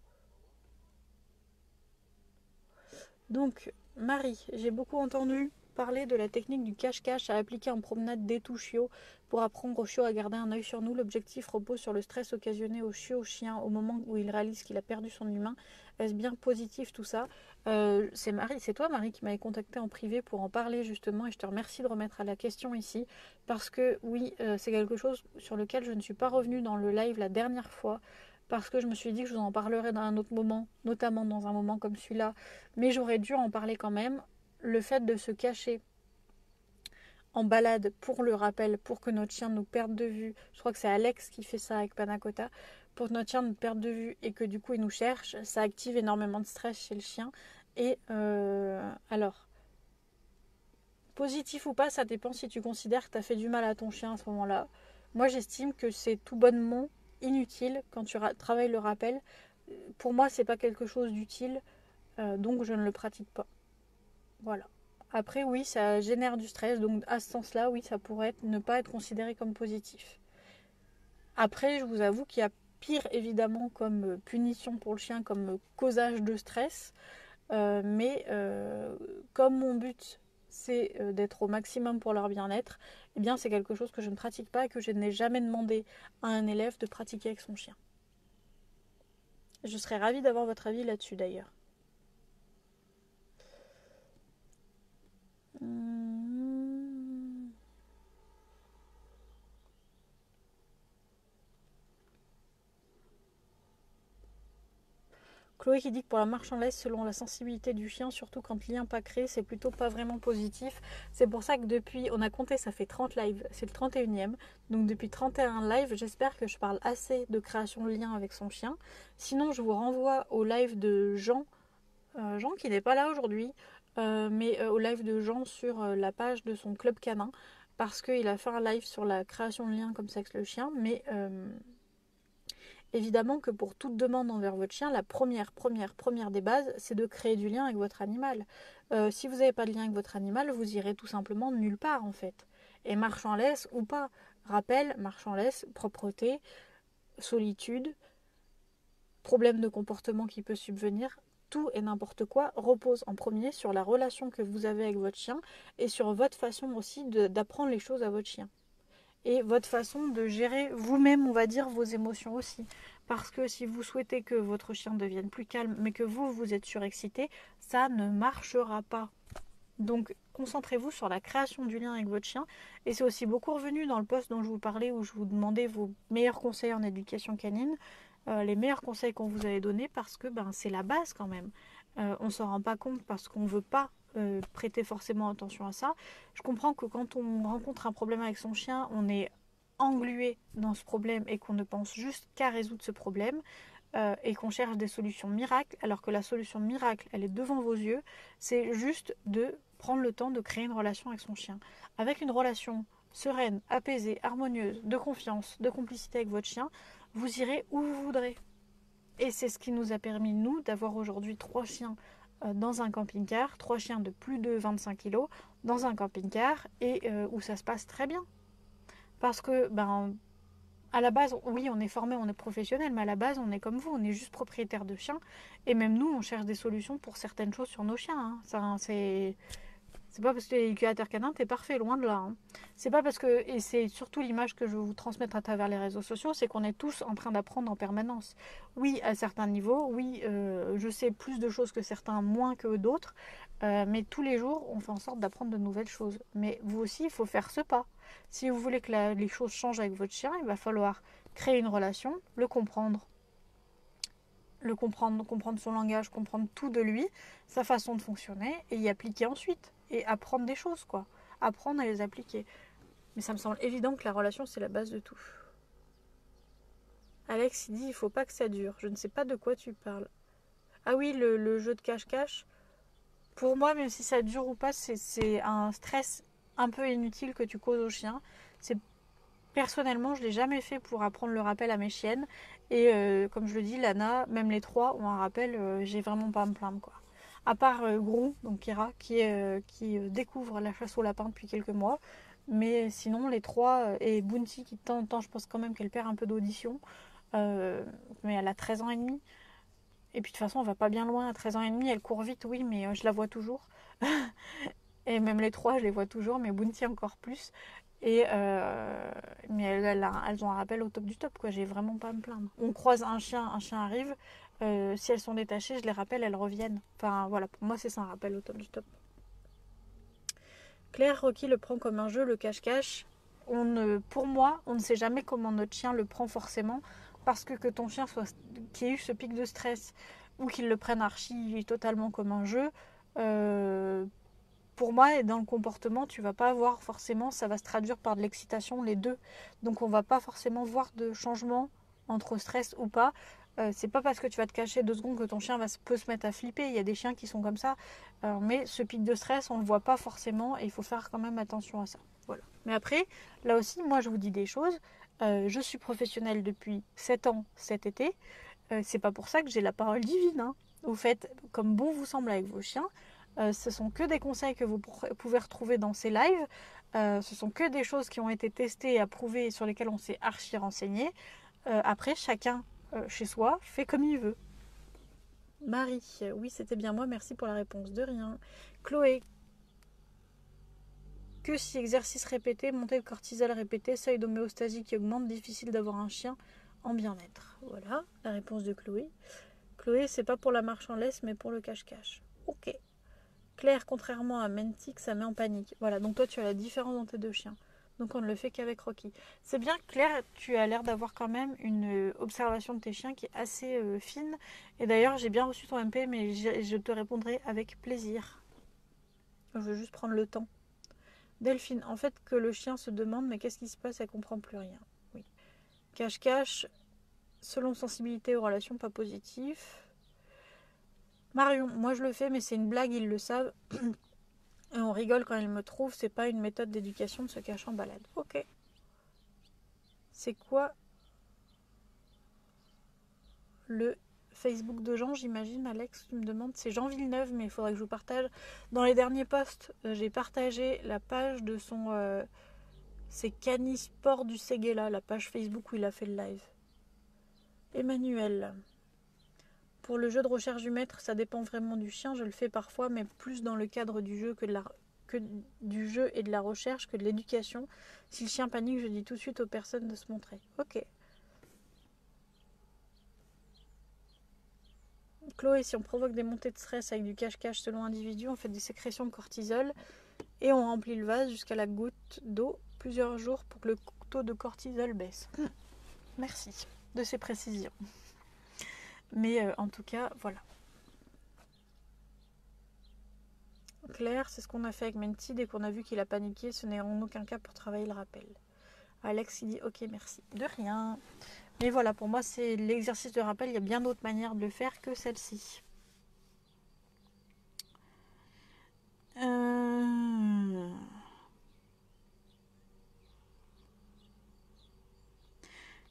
Donc, Marie, j'ai beaucoup entendu parler de la technique du cache-cache à appliquer en promenade des tout chiot pour apprendre au chiot à garder un œil sur nous. L'objectif repose sur le stress occasionné au chiot, au chien, au moment où il réalise qu'il a perdu son humain. Est-ce bien positif tout ça? C'est toi Marie qui m'avait contacté en privé pour en parler justement, et je te remercie de remettre à la question ici parce que oui, c'est quelque chose sur lequel je ne suis pas revenue dans le live la dernière fois parce que je me suis dit que je vous en parlerai dans un autre moment, notamment dans un moment comme celui-là, mais j'aurais dû en parler quand même. Le fait de se cacher en balade, pour le rappel, pour que notre chien nous perde de vue, je crois que c'est Alex qui fait ça avec Panacota, pour que notre chien nous perde de vue et que du coup il nous cherche, ça active énormément de stress chez le chien. Et alors, positif ou pas, ça dépend si tu considères que tu as fait du mal à ton chien à ce moment-là. Moi, j'estime que c'est tout bonnement inutile quand tu travailles le rappel. Pour moi, c'est pas quelque chose d'utile, donc je ne le pratique pas. Voilà. Après, oui, ça génère du stress, donc à ce sens-là, oui, ça pourrait ne pas être considéré comme positif. Après, je vous avoue qu'il y a pire, évidemment, comme punition pour le chien, comme causage de stress. Mais comme mon but, c'est d'être au maximum pour leur bien-être, eh bien, c'est quelque chose que je ne pratique pas et que je n'ai jamais demandé à un élève de pratiquer avec son chien. Je serais ravie d'avoir votre avis là-dessus, d'ailleurs. Chloé qui dit que pour la marche en laisse, selon la sensibilité du chien, surtout quand le lien pas créé, c'est plutôt pas vraiment positif. C'est pour ça que depuis, on a compté, ça fait 30 lives, c'est le 31e. Donc depuis 31 lives, j'espère que je parle assez de création de lien avec son chien. Sinon, je vous renvoie au live de Jean, Jean qui n'est pas là aujourd'hui, mais au live de Jean sur la page de son club canin, parce qu'il a fait un live sur la création de lien comme ça avec le chien, mais... évidemment que pour toute demande envers votre chien, la première des bases, c'est de créer du lien avec votre animal. Si vous n'avez pas de lien avec votre animal, vous irez tout simplement nulle part en fait. Et marche en laisse ou pas. Rappel, marche en laisse, propreté, solitude, problème de comportement qui peut subvenir, tout et n'importe quoi repose en premier sur la relation que vous avez avec votre chien et sur votre façon aussi d'apprendre les choses à votre chien. Et votre façon de gérer vous-même, on va dire, vos émotions aussi. Parce que si vous souhaitez que votre chien devienne plus calme, mais que vous êtes surexcité, ça ne marchera pas. Donc, concentrez-vous sur la création du lien avec votre chien. Et c'est aussi beaucoup revenu dans le post dont je vous parlais, où je vous demandais vos meilleurs conseils en éducation canine, les meilleurs conseils qu'on vous avait donnés, parce que c'est la base quand même. On ne s'en rend pas compte parce qu'on ne veut pas prêter forcément attention à ça. Je comprends que quand on rencontre un problème avec son chien, on est englué dans ce problème et qu'on ne pense juste qu'à résoudre ce problème et qu'on cherche des solutions miracles, alors que la solution miracle, elle est devant vos yeux. C'est juste de prendre le temps de créer une relation avec son chien. Avec une relation sereine, apaisée, harmonieuse, de confiance, de complicité avec votre chien, vous irez où vous voudrez. Et c'est ce qui nous a permis, nous, d'avoir aujourd'hui 3 chiens dans un camping-car, 3 chiens de plus de 25 kilos dans un camping-car et où ça se passe très bien. Parce que, à la base, oui, on est formé, on est professionnel, mais à la base, on est comme vous, on est juste propriétaire de chiens. Et même nous, on cherche des solutions pour certaines choses sur nos chiens. Hein. Ça, c'est pas parce que tu es éducateur canin, t'es parfait, loin de là. Hein. C'est pas parce que, et c'est surtout l'image que je veux vous transmettre à travers les réseaux sociaux, c'est qu'on est tous en train d'apprendre en permanence. Oui, à certains niveaux, oui, je sais plus de choses que certains, moins que d'autres, mais tous les jours, on fait en sorte d'apprendre de nouvelles choses. Mais vous aussi, il faut faire ce pas. Si vous voulez que les choses changent avec votre chien, il va falloir créer une relation, comprendre son langage, comprendre tout de lui, sa façon de fonctionner et y appliquer ensuite. Et apprendre des choses, quoi. Apprendre à les appliquer. Mais ça me semble évident que la relation, c'est la base de tout. Alex, il dit, il faut pas que ça dure. Je ne sais pas de quoi tu parles. Ah oui, le jeu de cache-cache. Pour moi, même si ça dure ou pas, c'est un stress un peu inutile que tu causes au chien. Personnellement, je ne l'ai jamais fait pour apprendre le rappel à mes chiennes. Et comme je le dis, Lana, même les 3 ont un rappel, j'ai vraiment pas à me plaindre, quoi. À part Grou, donc Kira, qui découvre la chasse au lapin depuis quelques mois. Mais sinon, les 3, et Bounty, qui de temps en temps, je pense quand même qu'elle perd un peu d'audition. Mais elle a 13 ans et demi. Et puis de toute façon, on va pas bien loin. À 13 ans et demi, elle court vite, oui, mais je la vois toujours. Et même les 3, je les vois toujours, mais Bounty encore plus. Et mais elles ont un rappel au top du top, quoi. J'ai vraiment pas à me plaindre. On croise un chien arrive. Si elles sont détachées, je les rappelle, elles reviennent. Enfin voilà, pour moi c'est ça un rappel au top du top. Claire Rocky le prend comme un jeu, le cache-cache. Pour moi, on ne sait jamais comment notre chien le prend forcément, parce que ton chien qui ait eu ce pic de stress ou qu'il le prenne archi totalement comme un jeu. Pour moi, et dans le comportement, tu vas pas avoir forcément, ça va se traduire par de l'excitation, les deux. Donc on va pas forcément voir de changement entre stress ou pas. C'est pas parce que tu vas te cacher 2 secondes que ton chien peut se mettre à flipper. Il y a des chiens qui sont comme ça. Mais ce pic de stress, on le voit pas forcément et il faut faire quand même attention à ça. Voilà. Mais après, là aussi, moi je vous dis des choses. Je suis professionnelle depuis 7 ans cet été. C'est pas pour ça que j'ai la parole divine. Hein. Vous faites comme bon vous semble avec vos chiens. Ce sont que des conseils que vous pouvez retrouver dans ces lives. Ce sont que des choses qui ont été testées et approuvées et sur lesquelles on s'est archi renseigné. Après, chacun chez soi fait comme il veut. Marie, oui, c'était bien moi, merci pour la réponse. De rien. Chloé, que si exercice répété, montée de cortisol répété, seuil d'homéostasie qui augmente, difficile d'avoir un chien en bien-être. Voilà la réponse de Chloé. Chloé, c'est pas pour la marche en laisse, mais pour le cache-cache. Ok. Claire, contrairement à Mentic, ça met en panique. Voilà, donc toi tu as la différence dans tes 2 chiens. Donc on ne le fait qu'avec Rocky. C'est bien, Claire, tu as l'air d'avoir quand même une observation de tes chiens qui est assez fine. Et d'ailleurs, j'ai bien reçu ton MP, mais je te répondrai avec plaisir. Je veux juste prendre le temps. Delphine, en fait que le chien se demande, mais qu'est-ce qui se passe, elle comprend plus rien. Oui. Cache-cache, selon sensibilité aux relations pas positives. Marion, moi je le fais, mais c'est une blague, ils le savent. Et on rigole quand ils me trouvent, c'est pas une méthode d'éducation de se cacher en balade. Ok. C'est quoi le Facebook de Jean, j'imagine, Alex, tu me demandes. C'est Jean Villeneuve, mais il faudrait que je vous partage. Dans les derniers posts, j'ai partagé la page de son... c'est Canisport du Séguéla, la page Facebook où il a fait le live. Emmanuel. Pour le jeu de recherche du maître, ça dépend vraiment du chien. Je le fais parfois, mais plus dans le cadre du jeu que du jeu et de la recherche que de l'éducation. Si le chien panique, je dis tout de suite aux personnes de se montrer. Ok. Chloé, si on provoque des montées de stress avec du cache-cache selon individu, on fait des sécrétions de cortisol et on remplit le vase jusqu'à la goutte d'eau plusieurs jours pour que le taux de cortisol baisse. Merci de ces précisions. Mais en tout cas, voilà. Claire, c'est ce qu'on a fait avec Menti. Dès qu'on a vu qu'il a paniqué, ce n'est en aucun cas pour travailler le rappel. Alex, il dit ok, merci. De rien. Mais voilà, pour moi, c'est l'exercice de rappel. Il y a bien d'autres manières de le faire que celle-ci.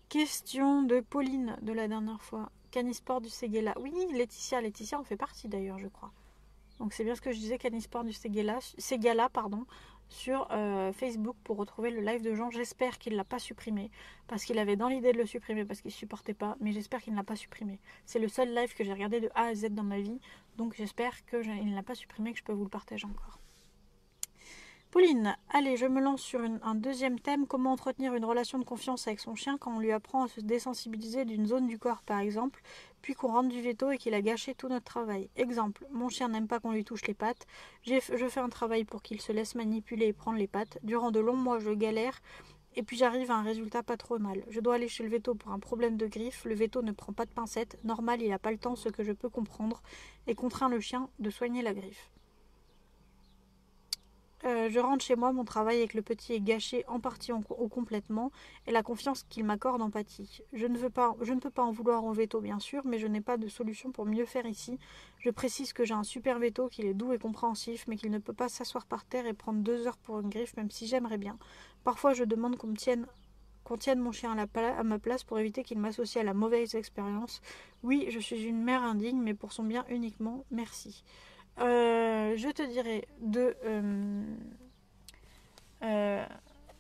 Question de Pauline de la dernière fois. Canisport du Séguéla. Oui, Laetitia en fait partie d'ailleurs, je crois. Donc c'est bien ce que je disais, Canisport du Ségala, pardon, sur Facebook pour retrouver le live de Jean. J'espère qu'il ne l'a pas supprimé, parce qu'il avait dans l'idée de le supprimer, parce qu'il ne supportait pas, mais j'espère qu'il ne l'a pas supprimé. C'est le seul live que j'ai regardé de A à Z dans ma vie, donc j'espère qu'il ne l'a pas supprimé, que je peux vous le partager encore. Pauline, allez, je me lance sur un deuxième thème. Comment entretenir une relation de confiance avec son chien quand on lui apprend à se désensibiliser d'une zone du corps, par exemple, puis qu'on rentre du veto et qu'il a gâché tout notre travail. Exemple, mon chien n'aime pas qu'on lui touche les pattes. Je fais un travail pour qu'il se laisse manipuler et prendre les pattes. Durant de longs mois, je galère. Et puis j'arrive à un résultat pas trop mal. Je dois aller chez le veto pour un problème de griffe. Le veto ne prend pas de pincettes. Normal, il n'a pas le temps, ce que je peux comprendre. Et contraint le chien de soigner la griffe. Je rentre chez moi, mon travail avec le petit est gâché en partie ou complètement, et la confiance qu'il m'accorde en pâtit. Je ne peux pas en vouloir au veto, bien sûr, mais je n'ai pas de solution pour mieux faire ici. Je précise que j'ai un super veto, qu'il est doux et compréhensif, mais qu'il ne peut pas s'asseoir par terre et prendre 2 heures pour une griffe, même si j'aimerais bien. Parfois, je demande qu'on tienne mon chien à ma place pour éviter qu'il m'associe à la mauvaise expérience. Oui, je suis une mère indigne, mais pour son bien uniquement, merci. Je te dirais de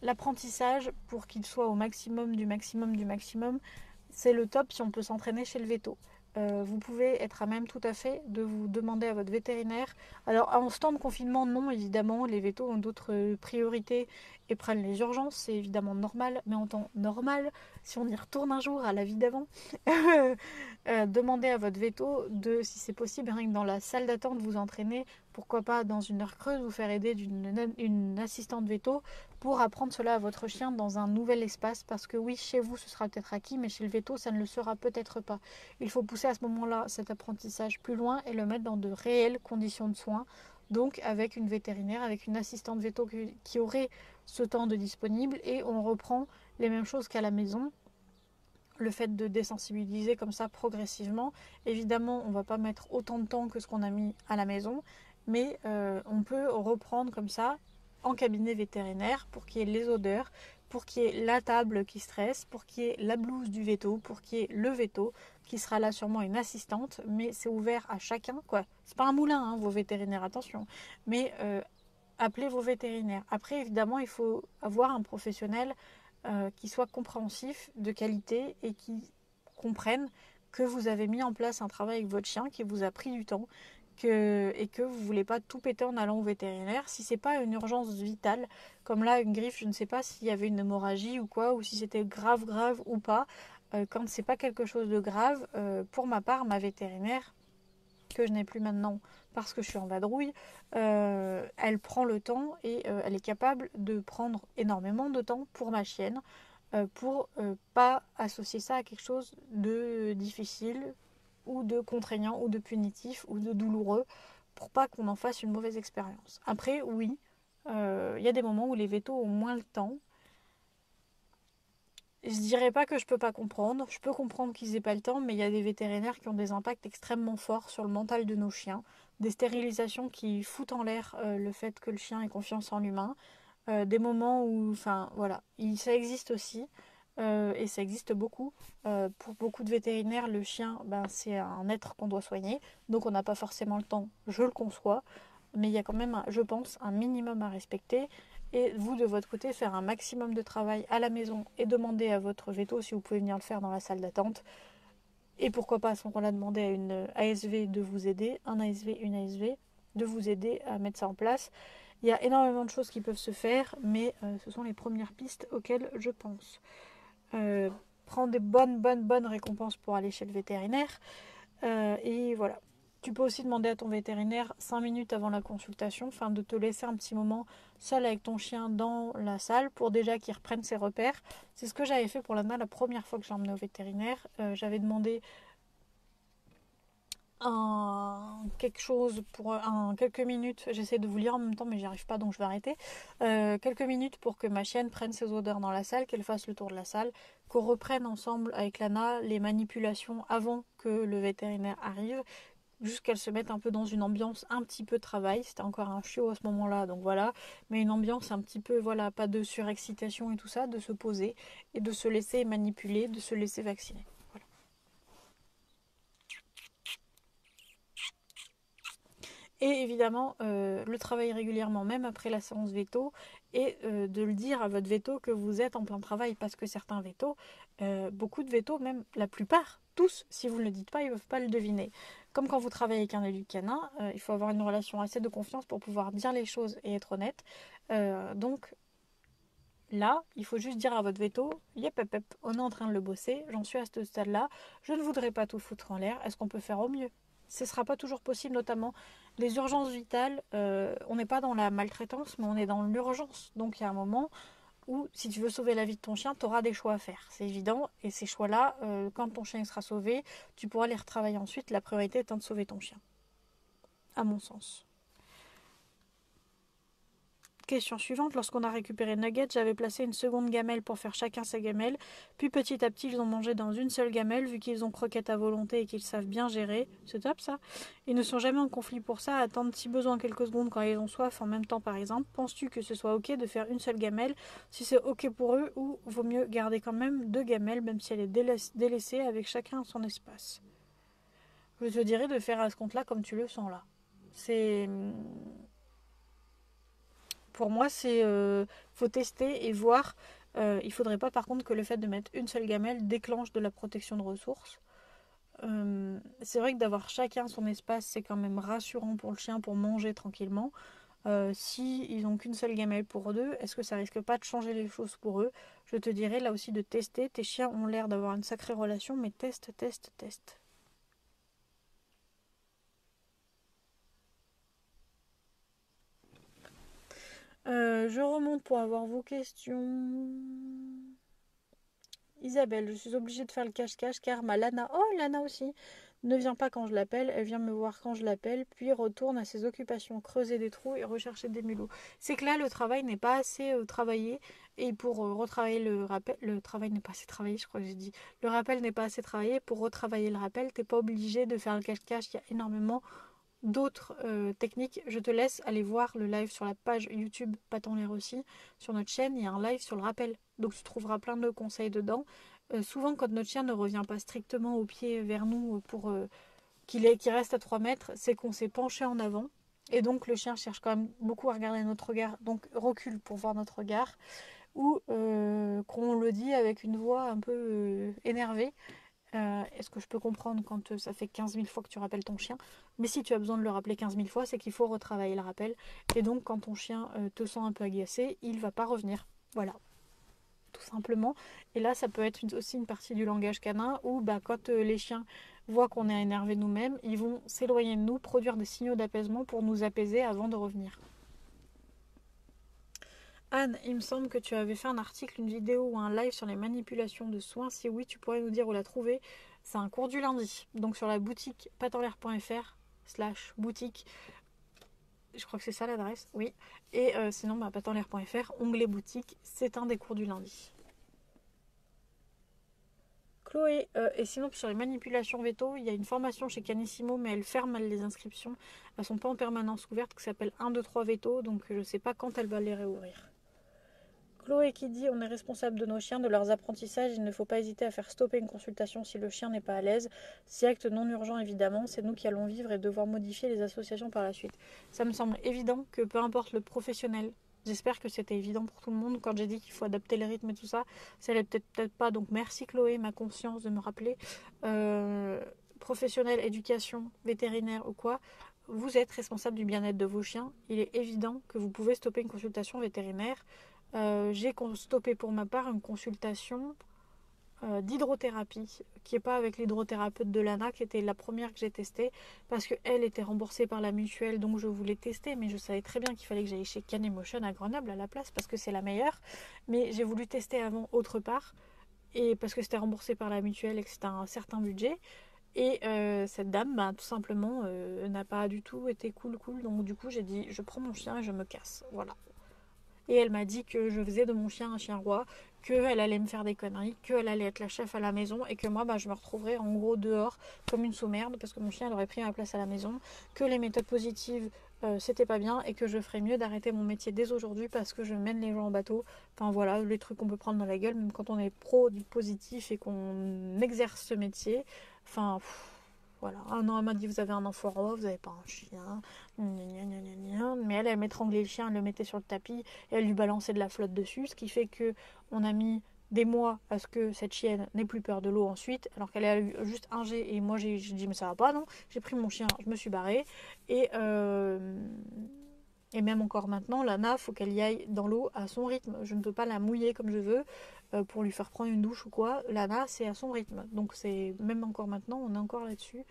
l'apprentissage pour qu'il soit au maximum du maximum. C'est le top si on peut s'entraîner chez le veto. Vous pouvez être à même tout à fait de vous demander à votre vétérinaire. Alors en ce temps de confinement, non, évidemment, les vétos ont d'autres priorités et prennent les urgences, c'est évidemment normal, mais en temps normal, si on y retourne un jour à la vie d'avant, demandez à votre veto de, si c'est possible, rien que dans la salle d'attente, vous entraîner, pourquoi pas dans une heure creuse, vous faire aider d'une assistante veto pour apprendre cela à votre chien dans un nouvel espace, parce que oui, chez vous, ce sera peut-être acquis, mais chez le veto, ça ne le sera peut-être pas. Il faut pousser à ce moment-là cet apprentissage plus loin et le mettre dans de réelles conditions de soins, donc avec une vétérinaire, avec une assistante veto qui aurait ce temps de disponible, et on reprend les mêmes choses qu'à la maison. le fait de désensibiliser comme ça progressivement. Évidemment, on ne va pas mettre autant de temps que ce qu'on a mis à la maison, mais on peut reprendre comme ça en cabinet vétérinaire pour qu'il y ait les odeurs, pour qu'il y ait la table qui stresse, pour qu'il y ait la blouse du veto, pour qu'il y ait le veto, qui sera là sûrement une assistante, mais c'est ouvert à chacun, quoi. C'est pas un moulin, hein, vos vétérinaires, attention. Mais appelez vos vétérinaires. Après, évidemment, il faut avoir un professionnel qui soit compréhensif, de qualité et qui comprenne que vous avez mis en place un travail avec votre chien qui vous a pris du temps et que vous ne voulez pas tout péter en allant au vétérinaire. Si c'est pas une urgence vitale, comme là une griffe, je ne sais pas s'il y avait une hémorragie ou quoi, ou si c'était grave ou pas. Quand c'est pas quelque chose de grave, pour ma part, ma vétérinaire, que je n'ai plus maintenant parce que je suis en vadrouille, elle prend le temps et elle est capable de prendre énormément de temps pour ma chienne, pour pas associer ça à quelque chose de difficile ou de contraignant ou de punitif ou de douloureux, pour pas qu'on en fasse une mauvaise expérience. Après, oui, il y a des moments où les vétos ont moins le temps. Je dirais pas que je peux pas comprendre. Je peux comprendre qu'ils aient pas le temps, mais il y a des vétérinaires qui ont des impacts extrêmement forts sur le mental de nos chiens. Des stérilisations qui foutent en l'air le fait que le chien ait confiance en l'humain. Des moments où, enfin voilà, ça existe aussi. Et ça existe beaucoup. Pour beaucoup de vétérinaires, le chien, ben, c'est un être qu'on doit soigner. Donc on n'a pas forcément le temps, je le conçois. Mais il y a quand même, je pense, un minimum à respecter. Et vous, de votre côté, faire un maximum de travail à la maison et demander à votre veto si vous pouvez venir le faire dans la salle d'attente. Et pourquoi pas à ce moment-là demander à une ASV de vous aider, un ASV, une ASV, de vous aider à mettre ça en place. Il y a énormément de choses qui peuvent se faire, mais ce sont les premières pistes auxquelles je pense. Prendre des bonnes récompenses pour aller chez le vétérinaire. Et voilà. Tu peux aussi demander à ton vétérinaire 5 minutes avant la consultation, enfin de te laisser un petit moment seul avec ton chien dans la salle pour déjà qu'il reprenne ses repères. C'est ce que j'avais fait pour Lana la première fois que j'ai emmené au vétérinaire. J'avais demandé quelque chose pour quelques minutes. J'essaie de vous lire en même temps, mais j'y arrive pas, donc je vais arrêter. Quelques minutes pour que ma chienne prenne ses odeurs dans la salle, qu'elle fasse le tour de la salle, qu'on reprenne ensemble avec Lana les manipulations avant que le vétérinaire arrive, juste qu'elle se mette un peu dans une ambiance un petit peu travail. C'était encore un chiot à ce moment-là, donc voilà. Mais une ambiance un petit peu, voilà, pas de surexcitation et tout ça, de se poser et de se laisser manipuler, de se laisser vacciner. Voilà. Et évidemment, le travail régulièrement, même après la séance veto, et de le dire à votre veto que vous êtes en plein travail, parce que certains vétos, beaucoup de vétos, même la plupart, tous, si vous ne le dites pas, ils ne peuvent pas le deviner. Comme quand vous travaillez avec un éduc canin, il faut avoir une relation assez de confiance pour pouvoir dire les choses et être honnête. Donc là, il faut juste dire à votre veto, yep, on est en train de le bosser, j'en suis à ce stade-là, je ne voudrais pas tout foutre en l'air, est-ce qu'on peut faire au mieux? Ce ne sera pas toujours possible, notamment les urgences vitales. On n'est pas dans la maltraitance, mais on est dans l'urgence. Donc il y a un moment où, si tu veux sauver la vie de ton chien, tu auras des choix à faire. C'est évident. Et ces choix-là, quand ton chien sera sauvé, tu pourras les retravailler ensuite. La priorité étant de sauver ton chien, à mon sens. Question suivante, lorsqu'on a récupéré Nugget, j'avais placé une seconde gamelle pour faire chacun sa gamelle. Puis petit à petit, ils ont mangé dans une seule gamelle, vu qu'ils ont croquette à volonté et qu'ils savent bien gérer. C'est top ça. Ils ne sont jamais en conflit pour ça, attendent si besoin quelques secondes quand ils ont soif en même temps par exemple. Penses-tu que ce soit ok de faire une seule gamelle si c'est ok pour eux, ou vaut mieux garder quand même deux gamelles même si elle est délaissée avec chacun son espace? Je te dirais de faire à ce compte-là comme tu le sens là. C'est... Pour moi, c'est faut tester et voir. Il faudrait pas par contre que le fait de mettre une seule gamelle déclenche de la protection de ressources. C'est vrai que d'avoir chacun son espace, c'est quand même rassurant pour le chien pour manger tranquillement. Si ils n'ont qu'une seule gamelle pour deux, est-ce que ça risque pas de changer les choses pour eux? Je te dirais là aussi de tester. Tes chiens ont l'air d'avoir une sacrée relation, mais teste. Je remonte pour avoir vos questions. Isabelle, je suis obligée de faire le cache-cache car ma Lana... Oh, Lana aussi. ne vient pas quand je l'appelle, elle vient me voir quand je l'appelle, puis retourne à ses occupations, creuser des trous et rechercher des mulots. C'est que là, le travail n'est pas assez travaillé, et pour retravailler le rappel, le travail n'est pas assez travaillé, je crois que j'ai dit, le rappel n'est pas assez travaillé, pour retravailler le rappel, t'es pas obligé de faire le cache-cache, il y a énormément d'autres techniques. Je te laisse aller voir le live sur la page YouTube Pas en l'air aussi. Sur notre chaîne, il y a un live sur le rappel. Donc tu trouveras plein de conseils dedans. Souvent, quand notre chien ne revient pas strictement au pied vers nous pour qu'il reste à 3 mètres, c'est qu'on s'est penché en avant. Et donc le chien cherche quand même beaucoup à regarder notre regard. Donc recule pour voir notre regard. Ou qu'on le dit avec une voix un peu énervée. Est-ce que je peux comprendre quand ça fait 15 000 fois que tu rappelles ton chien? Mais si tu as besoin de le rappeler 15 000 fois, c'est qu'il faut retravailler le rappel. Et donc, quand ton chien te sent un peu agacé, il ne va pas revenir. Voilà, tout simplement. Et là, ça peut être aussi une partie du langage canin où quand les chiens voient qu'on est énervé nous-mêmes, ils vont s'éloigner de nous, produire des signaux d'apaisement pour nous apaiser avant de revenir. Anne, il me semble que tu avais fait un article, une vidéo ou un live sur les manipulations de soins. Si oui, tu pourrais nous dire où la trouver. C'est un cours du lundi. Donc sur la boutique patenlair.fr/boutique. Je crois que c'est ça l'adresse, oui. Et sinon, patenlair.fr, onglet boutique, c'est un des cours du lundi. Chloé, et sinon sur les manipulations veto, il y a une formation chez Canissimo, mais elle ferme les inscriptions. Elles sont pas en permanence ouvertes, qui s'appelle 1, 2, 3 veto, donc je ne sais pas quand elle va les réouvrir. Chloé qui dit on est responsable de nos chiens, de leurs apprentissages, il ne faut pas hésiter à faire stopper une consultation si le chien n'est pas à l'aise. Si acte non urgent évidemment, c'est nous qui allons vivre et devoir modifier les associations par la suite. Ça me semble évident que peu importe le professionnel, j'espère que c'était évident pour tout le monde quand j'ai dit qu'il faut adapter les rythmes et tout ça, ça l'est peut-être pas, donc merci Chloé, ma conscience de me rappeler. Professionnel, éducation, vétérinaire ou quoi, vous êtes responsable du bien-être de vos chiens, il est évident que vous pouvez stopper une consultation vétérinaire. J'ai stoppé pour ma part une consultation d'hydrothérapie qui n'est pas avec l'hydrothérapeute de Lana, qui était la première que j'ai testée parce qu'elle était remboursée par la mutuelle, donc je voulais tester, mais je savais très bien qu'il fallait que j'aille chez Can Emotion à Grenoble à la place parce que c'est la meilleure, mais j'ai voulu tester avant autre part et parce que c'était remboursé par la mutuelle et que c'était un certain budget. Et cette dame, tout simplement, n'a pas du tout été cool. Donc du coup, j'ai dit, je prends mon chien et je me casse. Voilà. Et elle m'a dit que je faisais de mon chien un chien roi, qu'elle allait me faire des conneries, qu'elle allait être la chef à la maison et que moi je me retrouverais en gros dehors comme une sous-merde parce que mon chien aurait pris ma place à la maison, que les méthodes positives c'était pas bien et que je ferais mieux d'arrêter mon métier dès aujourd'hui parce que je mène les gens en bateau. Enfin voilà, les trucs qu'on peut prendre dans la gueule même quand on est pro du positif et qu'on exerce ce métier. Enfin... Voilà. Ah non, elle m'a dit vous avez un enfant roi, vous n'avez pas un chien. Mais elle m'étranglait le chien, elle le mettait sur le tapis et elle lui balançait de la flotte dessus. Ce qui fait que on a mis des mois à ce que cette chienne n'ait plus peur de l'eau ensuite, alors qu'elle a eu juste un jet. Et moi j'ai dit mais ça va pas, non. J'ai pris mon chien, je me suis barrée. Et même encore maintenant, Lana, faut qu'elle y aille dans l'eau à son rythme. Je ne peux pas la mouiller comme je veux pour lui faire prendre une douche ou quoi. Lana, c'est à son rythme. Donc c'est même encore maintenant, on est encore là-dessus.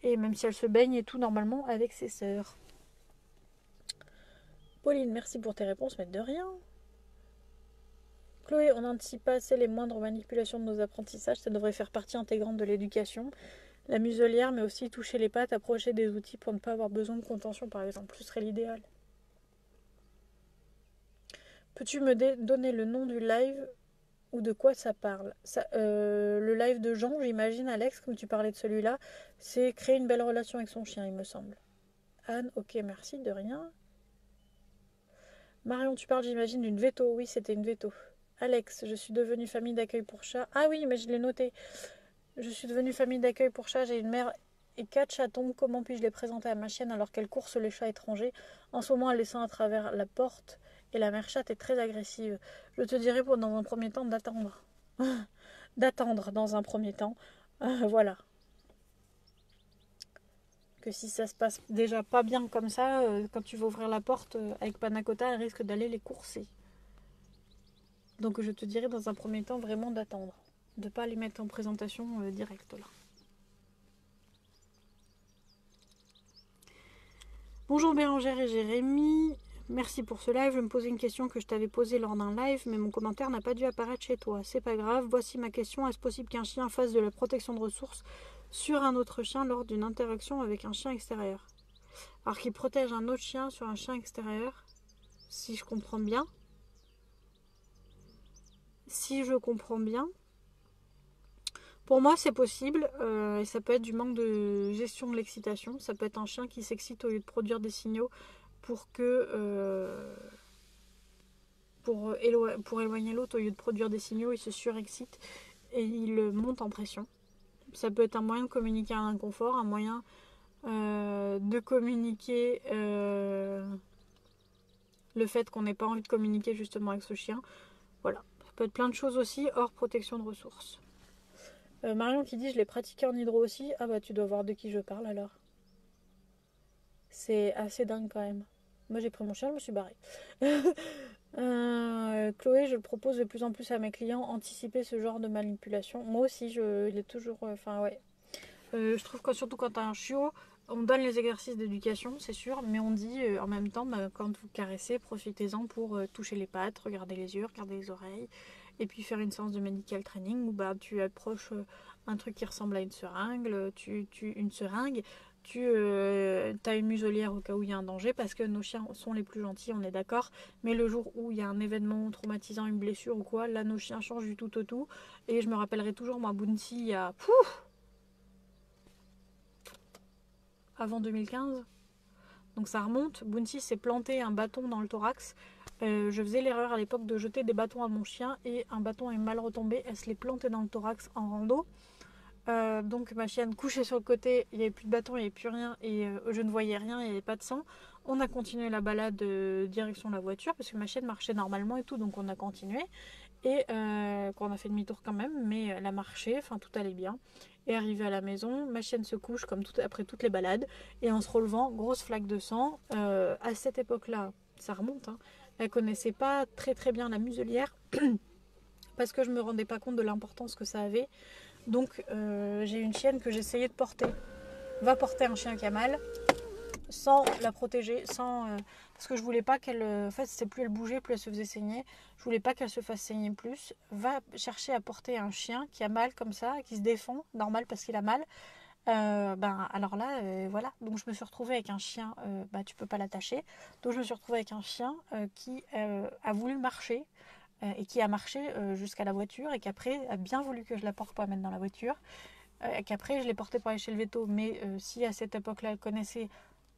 Et même si elle se baigne et tout normalement avec ses sœurs. Pauline, merci pour tes réponses, mais de rien. Chloé, on n'anticipe pas assez les moindres manipulations de nos apprentissages. Ça devrait faire partie intégrante de l'éducation. La muselière, mais aussi toucher les pattes, approcher des outils pour ne pas avoir besoin de contention, par exemple. Ce serait l'idéal. Peux-tu me donner le nom du live ou de quoi ça parle? Le live de Jean, j'imagine, Alex, comme tu parlais de celui-là, c'est créer une belle relation avec son chien, il me semble. Anne, ok, merci, de rien. Marion, tu parles, j'imagine, d'une veto. Oui, c'était une veto. Alex, je suis devenue famille d'accueil pour chat. Ah oui, mais je l'ai noté. Je suis devenue famille d'accueil pour chat. J'ai une mère et 4 chatons. Comment puis-je les présenter à ma chienne alors qu'elle course les chats étrangers? En ce moment, elle les sent à travers la porte et la mère chatte est très agressive. Je te dirais dans un premier temps d'attendre. D'attendre dans un premier temps. Voilà. Que si ça se passe déjà pas bien comme ça, quand tu vas ouvrir la porte avec Panacota, elle risque d'aller les courser. Donc je te dirais dans un premier temps vraiment d'attendre. De ne pas les mettre en présentation directe là. Bonjour Bérangère et Jérémy. Merci pour ce live. Je me posais une question que je t'avais posée lors d'un live, mais mon commentaire n'a pas dû apparaître chez toi. C'est pas grave. Voici ma question. Est-ce possible qu'un chien fasse de la protection de ressources sur un autre chien lors d'une interaction avec un chien extérieur. Alors qu'il protège un autre chien sur un chien extérieur, si je comprends bien. Si je comprends bien, pour moi c'est possible, et ça peut être du manque de gestion de l'excitation. Ça peut être un chien qui s'excite au lieu de produire des signaux pour éloigner l'autre, au lieu de produire des signaux, il se surexcite et il monte en pression. Ça peut être un moyen de communiquer un inconfort, un moyen de communiquer le fait qu'on n'ait pas envie de communiquer justement avec ce chien. Voilà, ça peut être plein de choses aussi hors protection de ressources. Marion qui dit je l'ai pratiqué en hydro aussi. Ah bah tu dois voir de qui je parle alors. C'est assez dingue quand même. Moi j'ai pris mon chien, je me suis barrée. Chloé, je propose de plus en plus à mes clients anticiper ce genre de manipulation. Moi aussi, il est toujours. Enfin, ouais. Je trouve que surtout quand t'as un chiot, on donne les exercices d'éducation, c'est sûr, mais on dit en même temps, bah, quand vous caressez, profitez-en pour toucher les pattes, regarder les yeux, regarder les oreilles, et puis faire une séance de medical training où bah, tu approches un truc qui ressemble à une seringue, tu as une muselière au cas où il y a un danger, parce que nos chiens sont les plus gentils, on est d'accord, mais le jour où il y a un événement traumatisant, une blessure ou quoi, là nos chiens changent du tout au tout, et je me rappellerai toujours, moi, Bounty, il y a... avant 2015. Donc ça remonte. Bounty s'est planté un bâton dans le thorax. Je faisais l'erreur à l'époque de jeter des bâtons à mon chien et un bâton est mal retombé. Elle se l'est plantée dans le thorax en rando. Donc ma chienne couchait sur le côté, il n'y avait plus de bâton, il n'y avait plus rien et je ne voyais rien, il n'y avait pas de sang. On a continué la balade direction la voiture parce que ma chienne marchait normalement et tout, donc on a continué. Et qu'on a fait demi-tour quand même, mais elle a marché, enfin tout allait bien. Et arrivé à la maison, ma chienne se couche comme après toutes les balades. Et en se relevant, grosse flaque de sang. À cette époque-là, ça remonte, hein, elle connaissait pas très très bien la muselière parce que je me rendais pas compte de l'importance que ça avait. Donc j'ai une chienne que j'essayais de porter. Va porter un chien qui a mal sans la protéger, parce que je voulais pas qu'elle... En fait, c'est plus elle bougeait, plus elle se faisait saigner. Je voulais pas qu'elle se fasse saigner plus. Va chercher à porter un chien qui a mal comme ça, qui se défend, normal parce qu'il a mal. Alors là, voilà. Donc je me suis retrouvée avec un chien, tu peux pas l'attacher. Donc je me suis retrouvée avec un chien qui a voulu marcher et qui a marché jusqu'à la voiture et qu'après a bien voulu que je la porte pour la mettre dans la voiture. Qu'après je l'ai portée pour aller chez le veto. Mais si à cette époque-là elle connaissait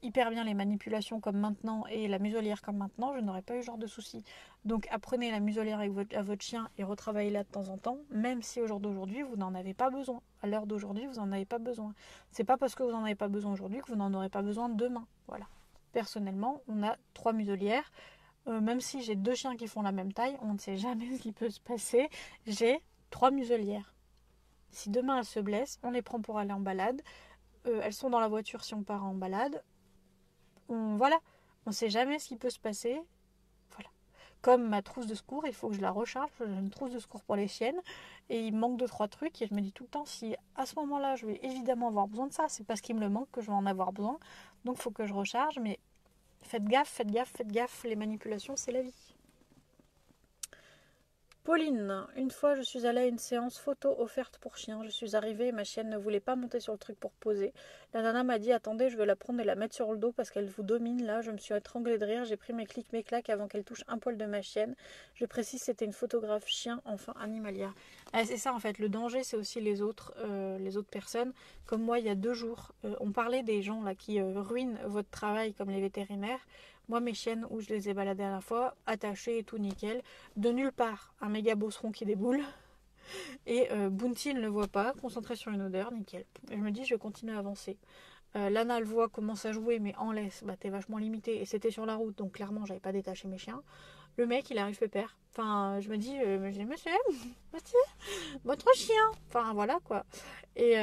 hyper bien les manipulations comme maintenant et la muselière comme maintenant, je n'aurais pas eu ce genre de soucis. Donc apprenez la muselière à votre chien et retravaillez-la de temps en temps, même si au jour d'aujourd'hui vous n'en avez pas besoin. À l'heure d'aujourd'hui, vous n'en avez pas besoin. C'est pas parce que vous n'en avez pas besoin aujourd'hui que vous n'en aurez pas besoin demain. Voilà. Personnellement, on a 3 muselières. Même si j'ai 2 chiens qui font la même taille, on ne sait jamais ce qui peut se passer. J'ai 3 muselières. Si demain elles se blessent, on les prend pour aller en balade. Elles sont dans la voiture si on part en balade. Voilà, on ne sait jamais ce qui peut se passer. Voilà. Comme ma trousse de secours, il faut que je la recharge. J'ai une trousse de secours pour les chiennes et il me manque 2-3 trucs et je me dis tout le temps, si à ce moment-là je vais évidemment avoir besoin de ça, c'est parce qu'il me le manque que je vais en avoir besoin. Donc il faut que je recharge, mais faites gaffe, faites gaffe, faites gaffe, les manipulations c'est la vie. Pauline, une fois je suis allée à une séance photo offerte pour chien. Je suis arrivée et ma chienne ne voulait pas monter sur le truc pour poser. La nana m'a dit attendez, je vais la prendre et la mettre sur le dos parce qu'elle vous domine là. Je me suis étranglée de rire, j'ai pris mes clics, mes claques avant qu'elle touche un poil de ma chienne. Je précise, c'était une photographe chien, enfin animalière. Ah, c'est ça en fait, le danger c'est aussi les autres personnes. Comme moi il y a 2 jours, on parlait des gens là qui ruinent votre travail comme les vétérinaires. Moi, mes chiennes, où je les ai baladées à la fois, attachées et tout nickel, de nulle part, un méga bosseron qui déboule. Et Bounty ne le voit pas, concentré sur une odeur, nickel. Et je me dis, je vais continuer à avancer. Lana le voit, commence à jouer, mais en laisse, t'es vachement limité. Et c'était sur la route, donc clairement, j'avais pas détaché mes chiens. Le mec, il arrive pépère. Enfin, je me dis, monsieur, votre chien. Enfin, voilà quoi. Et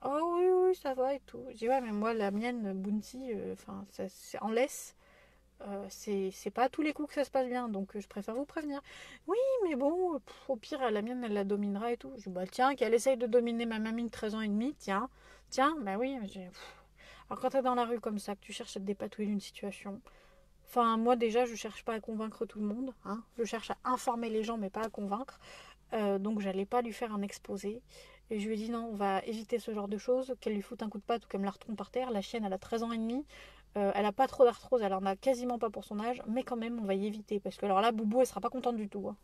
oh oui, oui, ça va et tout. Je dis, ouais, mais moi, la mienne, Bounty, c'est en laisse. C'est pas à tous les coups que ça se passe bien, donc je préfère vous prévenir. Oui, mais bon, au pire, la mienne, elle la dominera et tout. Je dis, bah tiens, qu'elle essaye de dominer ma mamie de 13 ans et demi, tiens, bah oui. Alors quand t'es dans la rue comme ça, que tu cherches à te dépatouiller d'une situation, enfin, moi déjà, je cherche pas à convaincre tout le monde, hein. Je cherche à informer les gens, mais pas à convaincre. Donc j'allais pas lui faire un exposé. Et je lui ai dit non, on va éviter ce genre de choses, qu'elle lui foute un coup de patte ou qu'elle me la retombe par terre. La chienne, elle a 13 ans et demi. Elle a pas trop d'arthrose, elle en a quasiment pas pour son âge, mais quand même, on va y éviter. Parce que alors là, Boubou, elle sera pas contente du tout. Hein.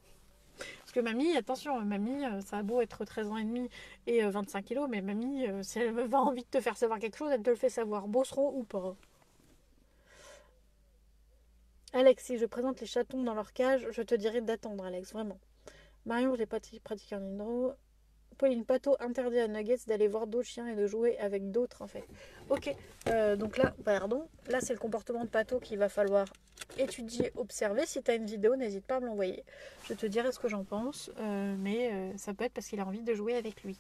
Parce que mamie, attention, mamie, ça a beau être 13 ans et demi et 25 kilos, mais mamie, si elle a envie de te faire savoir quelque chose, elle te le fait savoir, bosseron ou pas. Alex, si je présente les chatons dans leur cage, je te dirai d'attendre, Alex, vraiment. Marion, je l'ai pratiqué en hydro. Pauline Pato interdit à Nuggets d'aller voir d'autres chiens et de jouer avec d'autres en fait. Ok, donc là, pardon, là c'est le comportement de Pato qu'il va falloir étudier, observer. Si tu as une vidéo, n'hésite pas à me l'envoyer. Je te dirai ce que j'en pense, mais ça peut être parce qu'il a envie de jouer avec lui.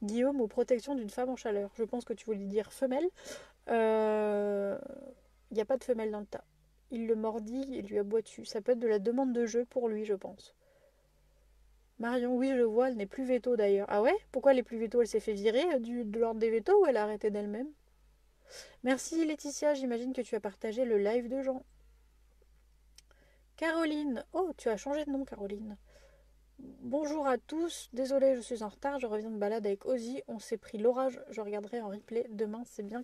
Guillaume, aux protections d'une femme en chaleur. Je pense que tu voulais dire femelle. Il n'y a pas de femelle dans le tas. Il le mordit et lui aboie dessus. Ça peut être de la demande de jeu pour lui, je pense. Marion, oui, je vois, elle n'est plus veto d'ailleurs. Ah ouais? Pourquoi elle est plus veto? Elle s'est fait virer de l'ordre des vétos ou elle a arrêté d'elle-même? Merci Laetitia, j'imagine que tu as partagé le live de Jean. Caroline, oh, tu as changé de nom, Caroline. Bonjour à tous, désolée, je suis en retard, je reviens de balade avec Ozzy. On s'est pris l'orage, je regarderai en replay. Demain, c'est bien.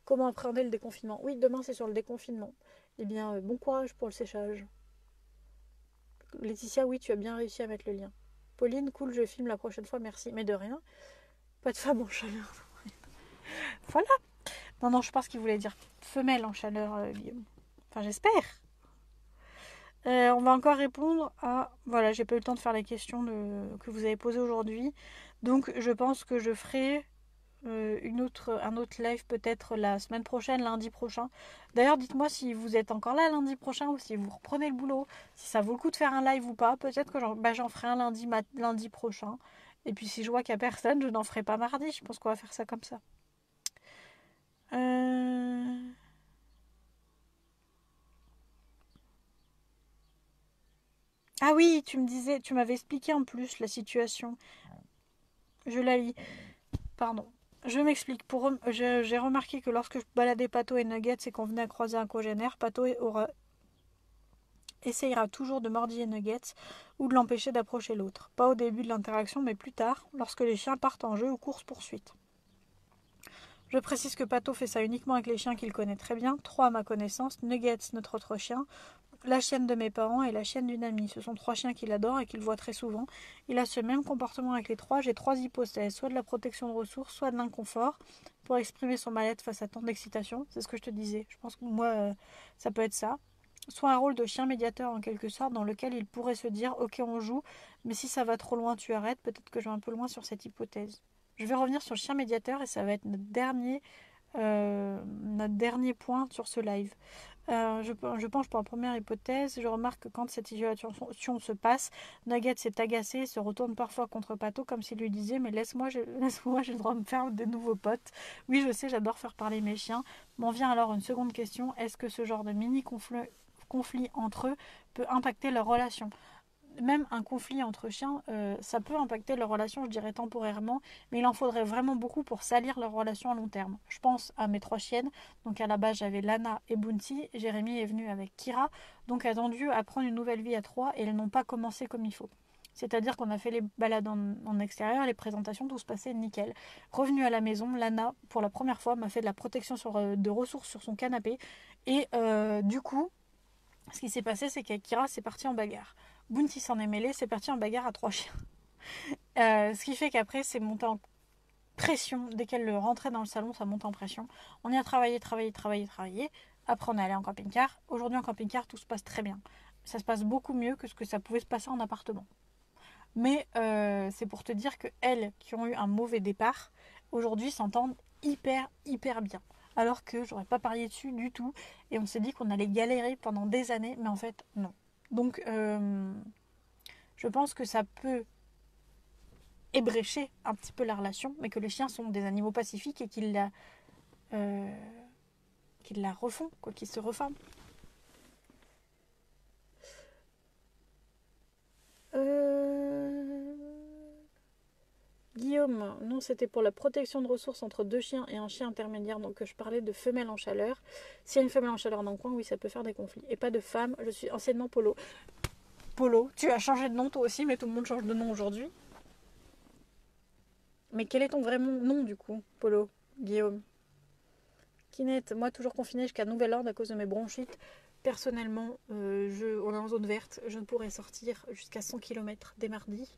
Comment appréhender le déconfinement? Oui, demain, c'est sur le déconfinement. Eh bien, bon courage pour le séchage. Laetitia, oui, tu as bien réussi à mettre le lien. Pauline, cool, je filme la prochaine fois, merci. Mais de rien. Pas de femme en chaleur. Voilà. Non, je pense qu'il voulait dire femelle en chaleur, Guillaume. Enfin, j'espère. On va encore répondre à... Voilà, j'ai pas eu le temps de faire les questions que vous avez posées aujourd'hui. Donc, je pense que je ferai un autre live peut-être la semaine prochaine, lundi prochain. D'ailleurs, dites-moi si vous êtes encore là lundi prochain ou si vous reprenez le boulot, si ça vaut le coup de faire un live ou pas. Peut-être que j'en ferai un lundi prochain. Et puis si je vois qu'il n'y a personne, je n'en ferai pas mardi. Je pense qu'on va faire ça comme ça. Ah oui, tu me disais, tu m'avais expliqué en plus la situation. Je la lis. Pardon. Je m'explique. J'ai remarqué que lorsque je baladais Pato et Nuggets et qu'on venait à croiser un congénère, Pato essayera toujours de mordiller Nuggets ou de l'empêcher d'approcher l'autre. Pas au début de l'interaction, mais plus tard, lorsque les chiens partent en jeu ou course-poursuite. Je précise que Pato fait ça uniquement avec les chiens qu'il connaît très bien. 3 à ma connaissance, Nuggets, notre autre chien, la chienne de mes parents et la chienne d'une amie. Ce sont 3 chiens qu'il adore et qu'il voit très souvent. Il a ce même comportement avec les 3. J'ai 3 hypothèses, soit de la protection de ressources, soit de l'inconfort, pour exprimer son mal-être face à tant d'excitation. C'est ce que je te disais. Je pense que moi, ça peut être ça. Soit un rôle de chien médiateur en quelque sorte, dans lequel il pourrait se dire ok on joue, mais si ça va trop loin tu arrêtes. Peut-être que je vais un peu loin sur cette hypothèse. Je vais revenir sur le chien médiateur et ça va être notre dernier point sur ce live. Je penche pour la première hypothèse. Je remarque que quand cette situation se passe, Nugget s'est agacé et se retourne parfois contre Pato comme s'il lui disait mais laisse-moi, j'ai le droit de me faire de nouveaux potes. Oui, je sais, j'adore faire parler mes chiens. M'en vient alors une seconde question. Est-ce que ce genre de mini-conflit entre eux peut impacter leur relation? Même un conflit entre chiens, ça peut impacter leur relation, je dirais temporairement, mais il en faudrait vraiment beaucoup pour salir leur relation à long terme. Je pense à mes 3 chiennes, donc à la base j'avais Lana et Bounty, Jérémy est venu avec Kira, donc elles ont dû apprendre une nouvelle vie à 3 et elles n'ont pas commencé comme il faut. C'est-à-dire qu'on a fait les balades en extérieur, les présentations, tout se passait nickel. Revenue à la maison, Lana, pour la première fois, m'a fait de la protection de ressources sur son canapé, et du coup, ce qui s'est passé, c'est qu'avec Kira, c'est parti en bagarre. Bounty s'en est mêlé, c'est parti en bagarre à 3 chiens. Ce qui fait qu'après, c'est monté en pression. Dès qu'elle rentrait dans le salon, ça monte en pression. On y a travaillé. Après, on est allé en camping-car. Aujourd'hui, en camping-car, tout se passe très bien. Ça se passe beaucoup mieux que ce que ça pouvait se passer en appartement. Mais c'est pour te dire que elles, qui ont eu un mauvais départ, aujourd'hui s'entendent hyper bien. Alors que j'aurais pas parié dessus du tout. Et on s'est dit qu'on allait galérer pendant des années, mais en fait, non. Donc, je pense que ça peut ébrécher un petit peu la relation, mais que les chiens sont des animaux pacifiques et qu'ils la refont, quoi, qu'ils se reforment. Guillaume, non, c'était pour la protection de ressources entre 2 chiens et un chien intermédiaire, donc je parlais de femelle en chaleur. S'il y a une femelle en chaleur dans le coin, oui, ça peut faire des conflits. Et pas de femme, je suis anciennement polo. Polo, tu as changé de nom toi aussi, mais tout le monde change de nom aujourd'hui. Mais quel est ton vrai nom du coup, Polo, Guillaume? Kinette, moi toujours confinée jusqu'à nouvel ordre à cause de mes bronchites. Personnellement, on est en zone verte, je ne pourrais sortir jusqu'à 100 km dès mardi,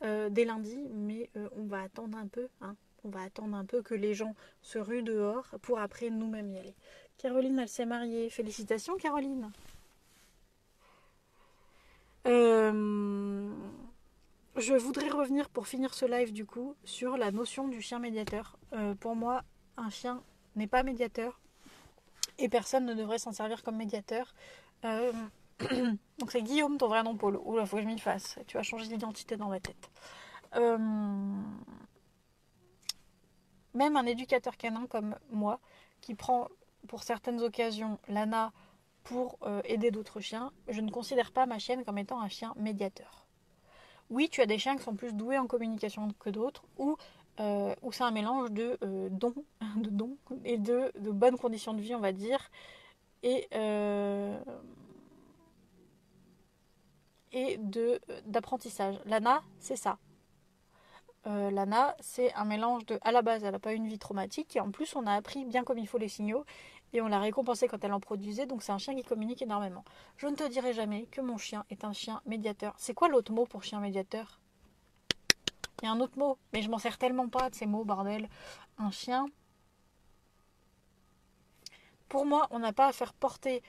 dès lundi, mais on va attendre un peu, hein. On va attendre un peu que les gens se ruent dehors pour après nous-mêmes y aller. Caroline, elle s'est mariée. Félicitations, Caroline. Je voudrais revenir pour finir ce live du coup sur la notion du chien médiateur. Pour moi, un chien n'est pas médiateur et personne ne devrait s'en servir comme médiateur. Euh, Donc c'est Guillaume ton vrai nom, Paul. Oula, faut que je m'y fasse. Tu as changé d'identité dans ma tête. Euh, Même un éducateur canin comme moi, qui prend pour certaines occasions l'ANA pour aider d'autres chiens, je ne considère pas ma chienne comme étant un chien médiateur. Oui, tu as des chiens qui sont plus doués en communication que d'autres, ou c'est un mélange de dons et de bonnes conditions de vie, on va dire, et, d'apprentissage. L'ANA, c'est ça. Lana, c'est un mélange de. À la base, elle n'a pas eu une vie traumatique et en plus, on a appris bien comme il faut les signaux et on l'a récompensé quand elle en produisait. Donc, c'est un chien qui communique énormément. Je ne te dirai jamais que mon chien est un chien médiateur. C'est quoi l'autre mot pour chien médiateur? Il y a un autre mot, mais je m'en sers tellement pas de ces mots, bordel. Un chien. Pour moi, on n'a pas à faire porter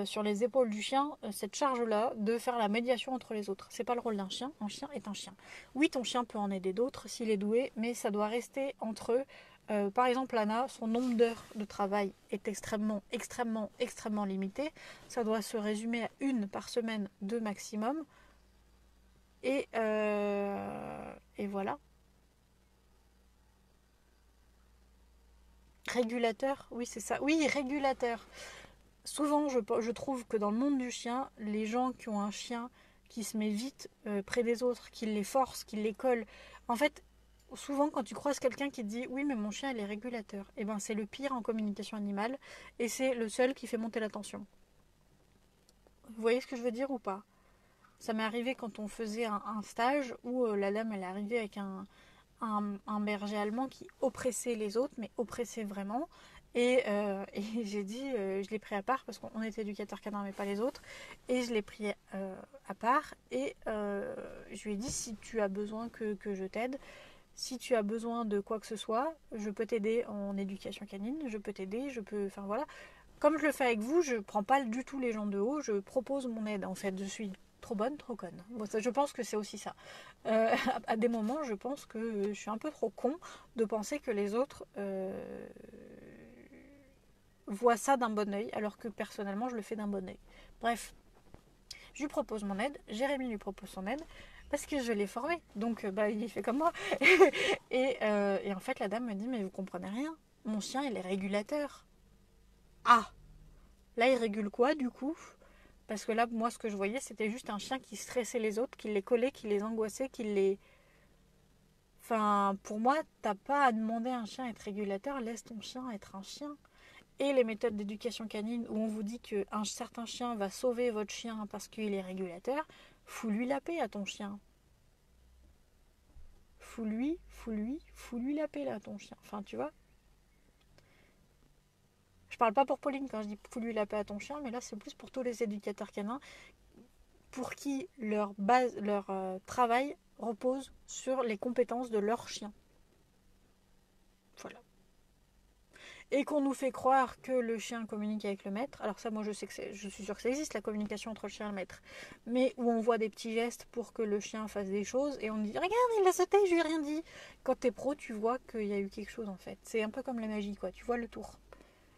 sur les épaules du chien cette charge-là de faire la médiation entre les autres. C'est pas le rôle d'un chien. Un chien est un chien. Oui, ton chien peut en aider d'autres s'il est doué, mais ça doit rester entre eux. Par exemple, Anna, son nombre d'heures de travail est extrêmement, extrêmement, extrêmement limité. Ça doit se résumer à une par semaine, deux maximum. Et voilà. Régulateur, oui, c'est ça. Oui, régulateur. Souvent, je trouve que dans le monde du chien, les gens qui ont un chien qui se met vite près des autres, qui les force, qui les colle, en fait, souvent quand tu croises quelqu'un qui te dit oui mais mon chien il est régulateur, et ben c'est le pire en communication animale et c'est le seul qui fait monter la tension. Vous voyez ce que je veux dire ou pas? Ça m'est arrivé quand on faisait un stage où la dame elle est arrivée avec un berger allemand qui oppressait les autres, mais oppressait vraiment. Et j'ai dit, je l'ai pris à part parce qu'on était éducateur canin mais pas les autres. Et je l'ai pris à part et je lui ai dit si tu as besoin que je t'aide, si tu as besoin de quoi que ce soit, je peux t'aider en éducation canine, je peux t'aider, je peux. Enfin voilà. Comme je le fais avec vous, je prends pas du tout les gens de haut, je propose mon aide en fait. Je suis trop bonne, trop conne. Bon, ça, je pense que c'est aussi ça. Euh, à des moments, je pense que je suis un peu trop con de penser que les autres voient ça d'un bon oeil, alors que personnellement, je le fais d'un bon oeil. Bref, je lui propose mon aide, Jérémy lui propose son aide, parce que je l'ai formé. Donc, bah, il fait comme moi. Et en fait, la dame me dit, mais vous comprenez rien. Mon chien, il est régulateur. Ah, là, il régule quoi, du coup? Parce que là, moi, ce que je voyais, c'était juste un chien qui stressait les autres, qui les collait, qui les angoissait, qui les... Enfin, pour moi, t'as pas à demander à un chien à être régulateur, laisse ton chien être un chien. Et les méthodes d'éducation canine où on vous dit qu'un certain chien va sauver votre chien parce qu'il est régulateur, fous-lui la paix à ton chien. Fous-lui la paix là à ton chien. Enfin, tu vois. Je parle pas pour Pauline quand je dis fous-lui la paix à ton chien, mais là, c'est plus pour tous les éducateurs canins pour qui leur base, leur travail repose sur les compétences de leur chien. Voilà. Et qu'on nous fait croire que le chien communique avec le maître. Alors ça, moi, je suis sûre que ça existe, la communication entre le chien et le maître. Mais où on voit des petits gestes pour que le chien fasse des choses et on dit regarde, il a sauté, je lui ai rien dit. Quand t'es pro, tu vois qu'il y a eu quelque chose en fait. C'est un peu comme la magie, quoi. Tu vois le tour.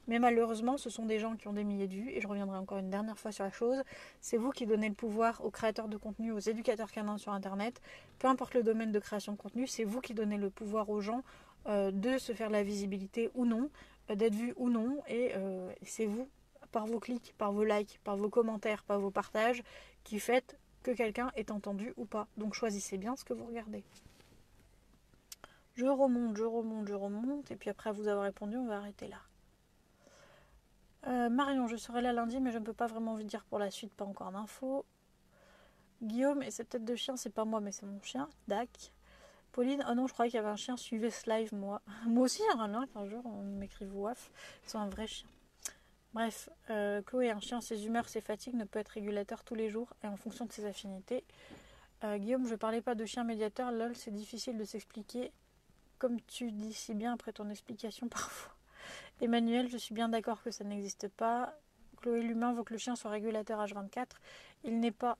Mais malheureusement, ce sont des gens qui ont des milliers de vues, et je reviendrai encore une dernière fois sur la chose. C'est vous qui donnez le pouvoir aux créateurs de contenu, aux éducateurs canins sur Internet. Peu importe le domaine de création de contenu, c'est vous qui donnez le pouvoir aux gens de se faire de la visibilité ou non, d'être vus ou non. Et c'est vous, par vos clics, par vos likes, par vos commentaires, par vos partages, qui faites que quelqu'un est entendu ou pas. Donc choisissez bien ce que vous regardez. Je remonte, et puis après vous avoir répondu, on va arrêter là. Marion, je serai là lundi, mais je ne peux pas vraiment vous dire pour la suite, pas encore d'infos. Guillaume et cette tête de chien, c'est pas moi, mais c'est mon chien. Dac. Pauline, oh non, je croyais qu'il y avait un chien, suivait ce live, moi. Moi aussi, il y en a un qu'un jour, on m'écrive waf. Ils sont un vrai chien. Bref, Chloé, un chien, ses humeurs, ses fatigues ne peut être régulateur tous les jours et en fonction de ses affinités. Guillaume, je parlais pas de chien médiateur, lol, c'est difficile de s'expliquer, comme tu dis si bien après ton explication parfois. Emmanuel, je suis bien d'accord que ça n'existe pas. Chloé, l'humain veut que le chien soit régulateur H24. Il n'est pas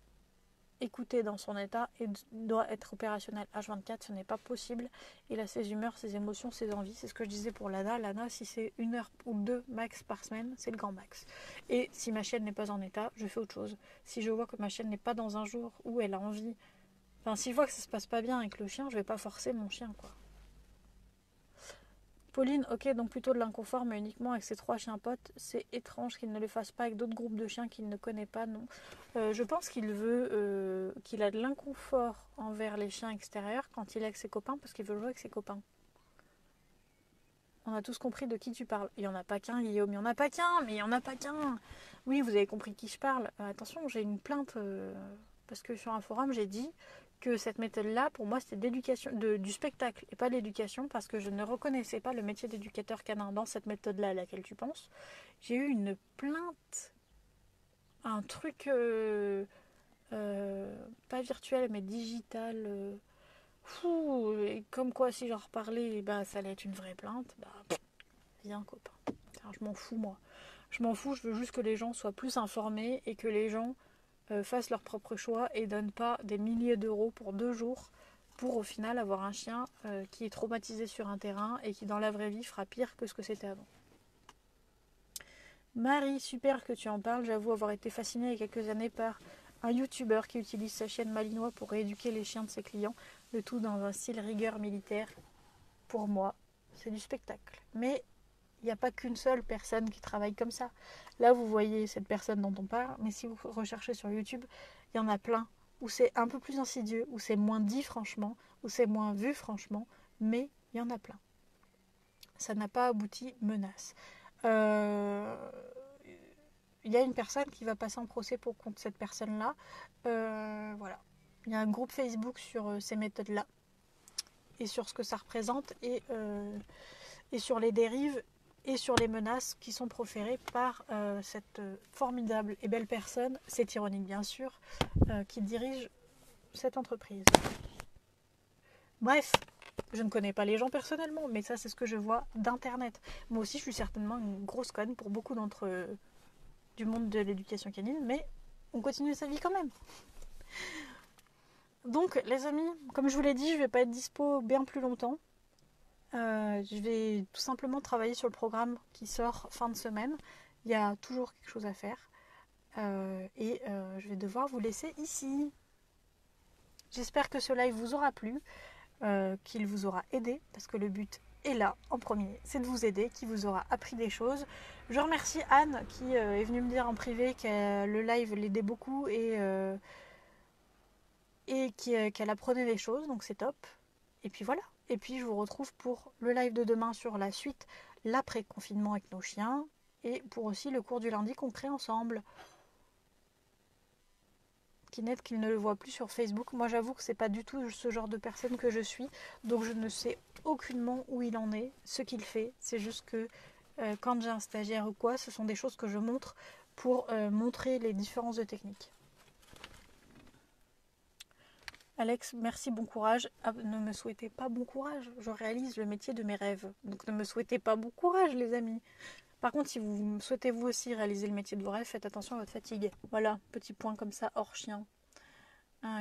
écouté dans son état et doit être opérationnel H24. Ce n'est pas possible. Il a ses humeurs, ses émotions, ses envies. C'est ce que je disais pour Lana. Lana, si c'est 1 heure ou 2 max par semaine, c'est le grand max. Et si ma chienne n'est pas en état, je fais autre chose. Si je vois que ma chienne n'est pas dans un jour où elle a envie... Enfin, si je vois que ça se passe pas bien avec le chien, je vais pas forcer mon chien, quoi. Pauline, ok, donc plutôt de l'inconfort, mais uniquement avec ses 3 chiens potes. C'est étrange qu'il ne le fasse pas avec d'autres groupes de chiens qu'il ne connaît pas, non. Je pense qu'il veut qu'il a de l'inconfort envers les chiens extérieurs quand il est avec ses copains, parce qu'il veut jouer avec ses copains. On a tous compris de qui tu parles. Il n'y en a pas qu'un, Guillaume, il n'y en a pas qu'un, mais il n'y en a pas qu'un. Oui, vous avez compris de qui je parle. Attention, j'ai une plainte, parce que sur un forum, j'ai dit que cette méthode-là, pour moi, c'était d'éducation, du spectacle et pas de l'éducation, parce que je ne reconnaissais pas le métier d'éducateur canin dans cette méthode-là à laquelle tu penses. J'ai eu une plainte, un truc pas virtuel mais digital. Fou, et comme quoi si j'en reparlais, bah, ça allait être une vraie plainte. Bah, viens copain. Enfin, je m'en fous moi. Je m'en fous, je veux juste que les gens soient plus informés et que les gens fassent leur propre choix et donnent pas des milliers d'euros pour 2 jours pour au final avoir un chien qui est traumatisé sur un terrain et qui dans la vraie vie fera pire que ce que c'était avant. Marie, super que tu en parles. J'avoue avoir été fascinée il y a quelques années par un youtubeur qui utilise sa chienne Malinois pour rééduquer les chiens de ses clients, le tout dans un style rigueur militaire. Pour moi, c'est du spectacle. Mais il n'y a pas qu'une seule personne qui travaille comme ça. Là, vous voyez cette personne dont on parle, mais si vous recherchez sur YouTube, il y en a plein où c'est un peu plus insidieux, où c'est moins dit franchement, où c'est moins vu franchement, mais il y en a plein. Ça n'a pas abouti, menace. Il y a une personne qui va passer en procès pour contre cette personne-là. Voilà. Il y a un groupe Facebook sur ces méthodes-là et sur ce que ça représente et sur les dérives et sur les menaces qui sont proférées par cette formidable et belle personne, c'est ironique bien sûr, qui dirige cette entreprise. Bref, je ne connais pas les gens personnellement, mais ça c'est ce que je vois d'internet. Moi aussi je suis certainement une grosse conne pour beaucoup d'entre eux du monde de l'éducation canine, mais on continue sa vie quand même. Donc les amis, comme je vous l'ai dit, je vais pas être dispo bien plus longtemps. Je vais tout simplement travailler sur le programme qui sort fin de semaine. Il y a toujours quelque chose à faire. Et je vais devoir vous laisser ici. J'espère que ce live vous aura plu, qu'il vous aura aidé, parce que le but est là en premier, c'est de vous aider, qui vous aura appris des choses. Je remercie Anne qui est venue me dire en privé que le live l'aidait beaucoup et qu'elle apprenait des choses, donc c'est top. Et puis voilà. Et puis je vous retrouve pour le live de demain sur la suite, l'après-confinement avec nos chiens, et pour aussi le cours du lundi qu'on crée ensemble. Kinette qu'il ne le voit plus sur Facebook. Moi j'avoue que c'est pas du tout ce genre de personne que je suis, donc je ne sais aucunement où il en est, ce qu'il fait. C'est juste que quand j'ai un stagiaire ou quoi, ce sont des choses que je montre pour montrer les différences de techniques. Alex, merci, bon courage. Ah, ne me souhaitez pas bon courage, je réalise le métier de mes rêves. Donc ne me souhaitez pas bon courage les amis. Par contre, si vous souhaitez vous aussi réaliser le métier de vos rêves, faites attention à votre fatigue. Voilà, petit point comme ça, hors chien.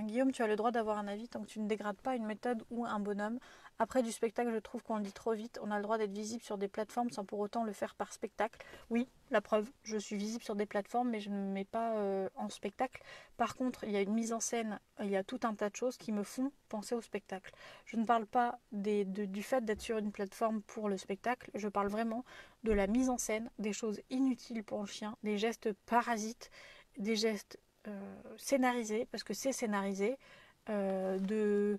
Guillaume, tu as le droit d'avoir un avis tant que tu ne dégrades pas une méthode ou un bonhomme. Après du spectacle, je trouve qu'on le dit trop vite. On a le droit d'être visible sur des plateformes sans pour autant le faire par spectacle. Oui, la preuve, je suis visible sur des plateformes, mais je ne me mets pas en spectacle. Par contre, il y a une mise en scène, il y a tout un tas de choses qui me font penser au spectacle. Je ne parle pas du fait d'être sur une plateforme pour le spectacle, je parle vraiment de la mise en scène, des choses inutiles pour le chien, des gestes parasites, des gestes scénarisé, parce que c'est scénarisé, du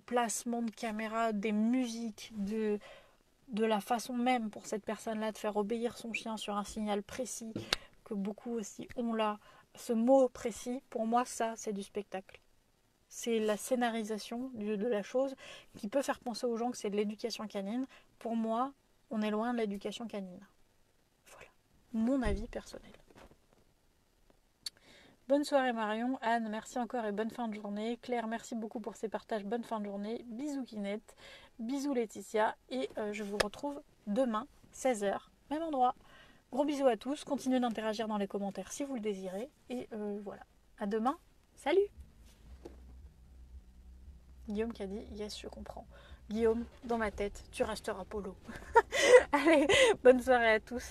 placement de caméra, des musiques, de la façon même pour cette personne-là de faire obéir son chien sur un signal précis, que beaucoup aussi ont là, ce mot précis, pour moi, ça, c'est du spectacle. C'est la scénarisation de la chose qui peut faire penser aux gens que c'est de l'éducation canine. Pour moi, on est loin de l'éducation canine. Voilà. Mon avis personnel. Bonne soirée Marion. Anne, merci encore et bonne fin de journée. Claire, merci beaucoup pour ces partages. Bonne fin de journée. Bisous Kinette. Bisous Laetitia. Et je vous retrouve demain, 16h, même endroit. Gros bisous à tous. Continuez d'interagir dans les commentaires si vous le désirez. Et voilà. À demain. Salut. Guillaume qui a dit yes, je comprends. Guillaume, dans ma tête, tu resteras Polo. Allez, bonne soirée à tous.